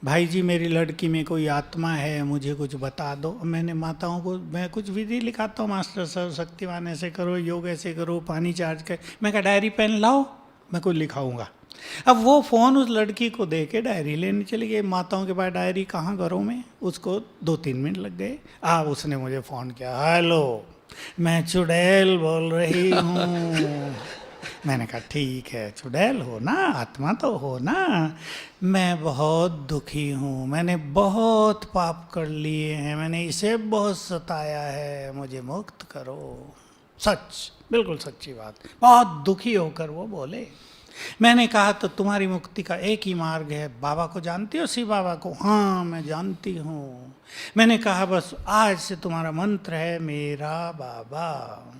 भाई जी मेरी लड़की में कोई आत्मा है, मुझे कुछ बता दो। मैंने माताओं को मैं कुछ विधि लिखाता हूँ, मास्टर साहब शक्तिवान ऐसे करो, योग ऐसे करो, पानी चार्ज कर। मैं कहा डायरी पेन लाओ, मैं कुछ लिखाऊंगा। अब वो फ़ोन उस लड़की को दे के डायरी लेने चली गई। माताओं के पास डायरी कहाँ घरों में, उसको 2-3 मिनट लग गए। उसने मुझे फ़ोन किया, हेलो मैं चुड़ैल बोल रही हूँ। मैंने कहा ठीक है, चुड़ैल हो ना, आत्मा तो हो ना, मैं बहुत दुखी हूँ, मैंने बहुत पाप कर लिए हैं, मैंने इसे बहुत सताया है, मुझे मुक्त करो। सच, बिल्कुल सच्ची बात। बहुत दुखी होकर वो बोले। मैंने कहा तो तुम्हारी मुक्ति का एक ही मार्ग है, बाबा को जानती हो? शिव बाबा को? हाँ मैं जानती हूँ। मैंने कहा बस आज से तुम्हारा मंत्र है मेरा बाबा।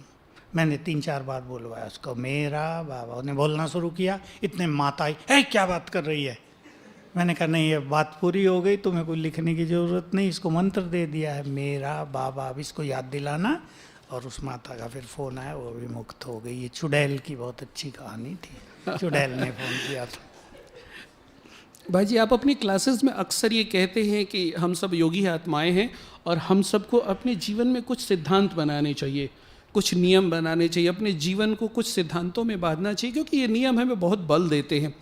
मैंने 3-4 बार बोलवाया उसको, मेरा बाबा। उन्हें बोलना शुरू किया, इतने माता आई, है क्या बात कर रही है? मैंने कहा नहीं, अब बात पूरी हो गई, तुम्हें कोई लिखने की ज़रूरत नहीं, इसको मंत्र दे दिया है मेरा बाबा, अब इसको याद दिलाना। और उस माता का फिर फ़ोन आया, वो भी मुक्त हो गई। ये चुड़ैल की बहुत अच्छी कहानी थी, चुड़ैल ने फ़ोन किया था। भाई जी, आप अपनी क्लासेस में अक्सर ये कहते हैं कि हम सब योगी आत्माएं हैं और हम सबको अपने जीवन में कुछ सिद्धांत बनाने चाहिए, कुछ नियम बनाने चाहिए, अपने जीवन को कुछ सिद्धांतों में बांधना चाहिए, क्योंकि ये नियम हमें बहुत बल देते हैं।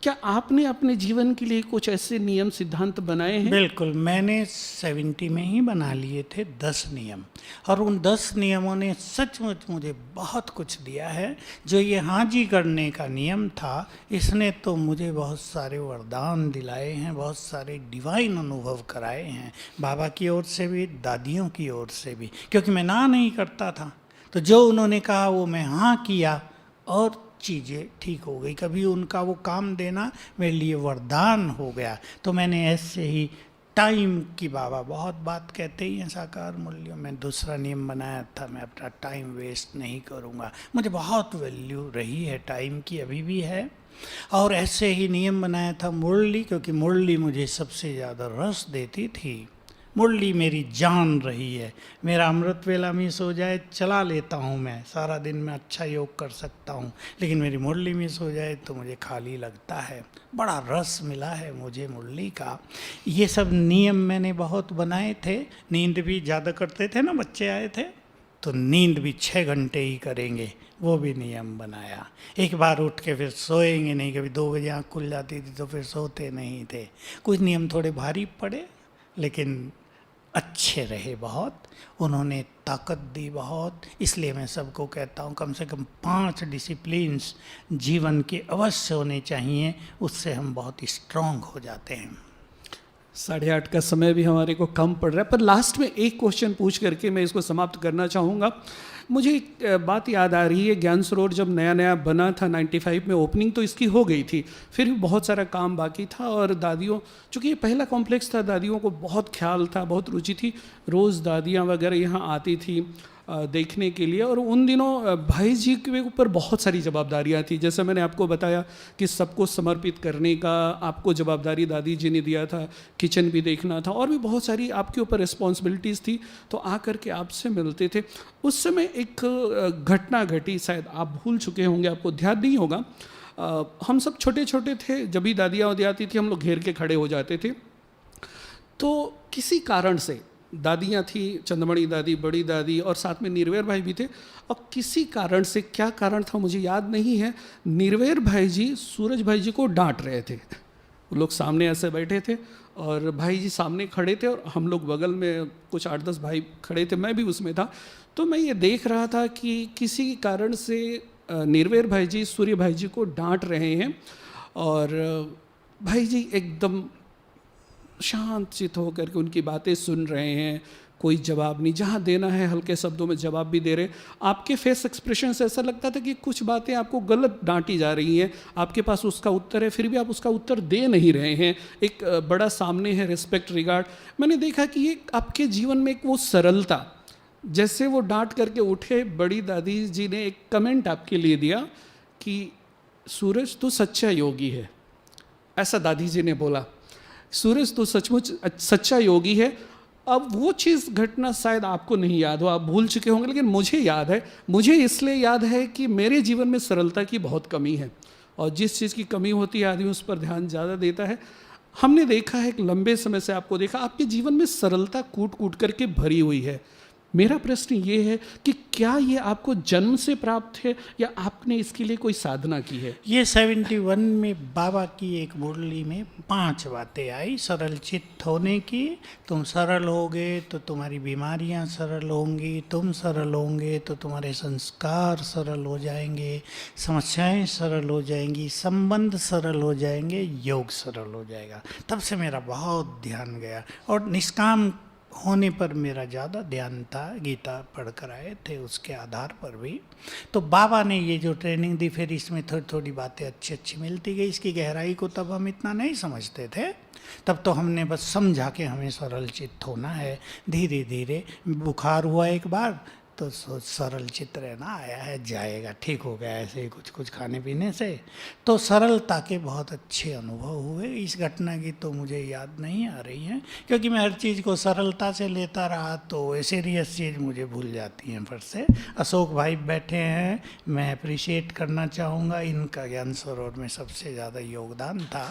क्या आपने अपने जीवन के लिए कुछ ऐसे नियम सिद्धांत बनाए हैं? बिल्कुल, मैंने 70 में ही बना लिए थे 10 नियम, और उन 10 नियमों ने सचमुच मुझे बहुत कुछ दिया है। जो ये हाँ जी करने का नियम था, इसने तो मुझे बहुत सारे वरदान दिलाए हैं, बहुत सारे डिवाइन अनुभव कराए हैं, बाबा की ओर से भी, दादियों की ओर से भी, क्योंकि मैं ना नहीं करता था। तो जो उन्होंने कहा वो मैं हाँ किया और चीज़ें ठीक हो गई। कभी उनका वो काम देना मेरे लिए वरदान हो गया। तो मैंने ऐसे ही टाइम की, बाबा बहुत बात कहते ही हैं साकार मूल्यों में, दूसरा नियम बनाया था, मैं अपना टाइम वेस्ट नहीं करूँगा। मुझे बहुत वैल्यू रही है टाइम की, अभी भी है। और ऐसे ही नियम बनाया था मुरली, क्योंकि मुरली मुझे सबसे ज़्यादा रस देती थी। मुरली मेरी जान रही है। मेरा अमृत वेला मिस हो जाए, चला लेता हूँ मैं, सारा दिन मैं अच्छा योग कर सकता हूँ, लेकिन मेरी मुरली मिस हो जाए तो मुझे खाली लगता है। बड़ा रस मिला है मुझे मुरली का। ये सब नियम मैंने बहुत बनाए थे। नींद भी ज़्यादा करते थे ना, बच्चे आए थे तो नींद भी 6 घंटे ही करेंगे, वो भी नियम बनाया। एक बार उठ के फिर सोएंगे नहीं, कभी 2 बजे आँख खुल जाती थी तो फिर सोते नहीं थे। कुछ नियम थोड़े भारी पड़े, लेकिन अच्छे रहे बहुत, उन्होंने ताकत दी बहुत। इसलिए मैं सबको कहता हूँ कम से कम 5 डिसिप्लिन्स जीवन के अवश्य होने चाहिए, उससे हम बहुत स्ट्रांग हो जाते हैं। 8:30 का समय भी हमारे को कम पड़ रहा है, पर लास्ट में एक क्वेश्चन पूछ करके मैं इसको समाप्त करना चाहूँगा। मुझे एक बात याद आ रही है, ज्ञान सरोवर जब नया नया बना था 95 में, ओपनिंग तो इसकी हो गई थी, फिर भी बहुत सारा काम बाकी था। और दादियों, चूँकि ये पहला कॉम्प्लेक्स था, दादियों को बहुत ख्याल था, बहुत रुचि थी, रोज़ दादियाँ वगैरह यहाँ आती थी देखने के लिए। और उन दिनों भाई जी के ऊपर बहुत सारी जवाबदारियाँ थी। जैसे मैंने आपको बताया कि सबको समर्पित करने का आपको जवाबदारी दादी जी ने दिया था, किचन भी देखना था, और भी बहुत सारी आपके ऊपर रिस्पॉन्सिबिलिटीज़ थी। तो आ करके आपसे मिलते थे। उस समय एक घटना घटी, शायद आप भूल चुके होंगे, आपको ध्यान नहीं होगा। हम सब छोटे छोटे थे, जब भी दादियाँ वादियाँ आती थी हम लोग घेर के खड़े हो जाते थे। तो किसी कारण से दादियाँ थी, चंद्रमणि दादी, बड़ी दादी, और साथ में निर्वैर भाई भी थे। और किसी कारण से, क्या कारण था मुझे याद नहीं है, निर्वैर भाई जी सूरज भाई जी को डांट रहे थे। वो लोग सामने ऐसे बैठे थे और भाई जी सामने खड़े थे, और हम लोग बगल में कुछ 8-10 भाई खड़े थे, मैं भी उसमें था। तो मैं ये देख रहा था कि किसी कारण से निर्वैर भाई जी सूर्य भाई जी को डांट रहे हैं, और भाई जी एकदम शांत चित होकर के उनकी बातें सुन रहे हैं, कोई जवाब नहीं, जहाँ देना है हल्के शब्दों में जवाब भी दे रहे। आपके फेस एक्सप्रेशन से ऐसा लगता था कि कुछ बातें आपको गलत डांटी जा रही हैं, आपके पास उसका उत्तर है, फिर भी आप उसका उत्तर दे नहीं रहे हैं। एक बड़ा सामने है रिस्पेक्ट, रिगार्ड। मैंने देखा कि ये आपके जीवन में एक वो सरलता, जैसे वो डांट करके उठे, बड़ी दादी जी ने एक कमेंट आपके लिए दिया कि सूरज तू सच्चा योगी है, ऐसा दादी जी ने बोला। सूरज तो सचमुच सच्चा योगी है। अब वो चीज़, घटना शायद आपको नहीं याद हो, आप भूल चुके होंगे, लेकिन मुझे याद है। मुझे इसलिए याद है कि मेरे जीवन में सरलता की बहुत कमी है, और जिस चीज़ की कमी होती है आदमी उस पर ध्यान ज़्यादा देता है। हमने देखा है, एक लंबे समय से आपको देखा, आपके जीवन में सरलता कूट कूट करके भरी हुई है। मेरा प्रश्न ये है कि क्या ये आपको जन्म से प्राप्त है या आपने इसके लिए कोई साधना की है? ये 71 में बाबा की एक मुरली में 5 बातें आई सरल चित्त होने की। तुम सरल होगे तो तुम्हारी बीमारियां सरल होंगी, तुम सरल होंगे तो तुम्हारे संस्कार सरल हो जाएंगे, समस्याएं सरल हो जाएंगी, संबंध सरल हो जाएंगे, योग सरल हो जाएगा। तब से मेरा बहुत ध्यान गया, और निष्काम होने पर मेरा ज़्यादा ध्यान था। गीता पढ़ कर आए थे, उसके आधार पर भी। तो बाबा ने ये जो ट्रेनिंग दी, फिर इसमें थोड़ी थोड़ी बातें अच्छी अच्छी मिलती गई। इसकी गहराई को तब हम इतना नहीं समझते थे, तब तो हमने बस समझा कि हमें सरल चित्त होना है। धीरे धीरे बुखार हुआ एक बार, तो सरल चित्र है ना, आया है जाएगा, ठीक हो गया ऐसे ही कुछ कुछ खाने पीने से। तो सरलता के बहुत अच्छे अनुभव हुए। इस घटना की तो मुझे याद नहीं आ रही है, क्योंकि मैं हर चीज़ को सरलता से लेता रहा तो सीरियस चीज़ मुझे भूल जाती हैं फट से। अशोक भाई बैठे हैं, मैं अप्रिशिएट करना चाहूँगा, इनका ज्ञान सरोवर में सबसे ज़्यादा योगदान था।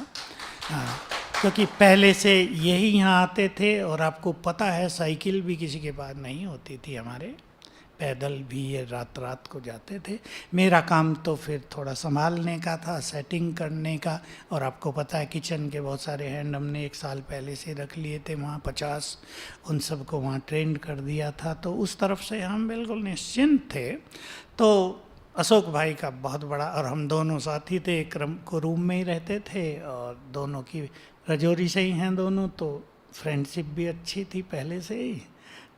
हाँ, क्योंकि पहले से यही यहाँ आते थे, और आपको पता है साइकिल भी किसी के पास नहीं होती थी हमारे, पैदल भी ये रात रात को जाते थे। मेरा काम तो फिर थोड़ा संभालने का था, सेटिंग करने का, और आपको पता है किचन के बहुत सारे हैंड हमने 1 साल पहले से रख लिए थे वहाँ 50, उन सबको वहाँ ट्रेंड कर दिया था, तो उस तरफ से हम बिल्कुल निश्चिंत थे। तो अशोक भाई का बहुत बड़ा, और हम दोनों साथी थे, एक रूम में ही रहते थे, और दोनों की रजौरी से ही हैं दोनों, तो फ्रेंडशिप भी अच्छी थी पहले से ही।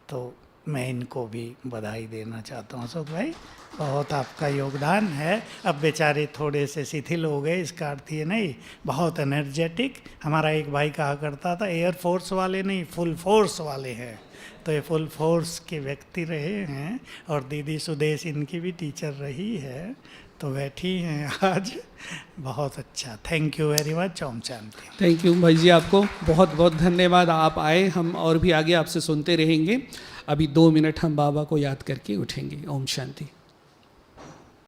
तो मैं इनको भी बधाई देना चाहता हूँ। अशोक भाई, बहुत आपका योगदान है। अब बेचारे थोड़े से शिथिल हो गए, इसका अर्थ ये नहीं, बहुत एनर्जेटिक। हमारा एक भाई कहा करता था, एयरफोर्स वाले नहीं, फुल फोर्स वाले हैं। तो ये फुल फोर्स के व्यक्ति रहे हैं, और दीदी सुदेश इनकी भी टीचर रही है, तो बैठी हैं आज। बहुत अच्छा, thank you very much. Om Shanti. Thank you भाई जी, आपको बहुत बहुत धन्यवाद, आप आए। हम और भी आगे आपसे सुनते रहेंगे। अभी 2 मिनट हम बाबा को याद करके उठेंगे। ओम शांति।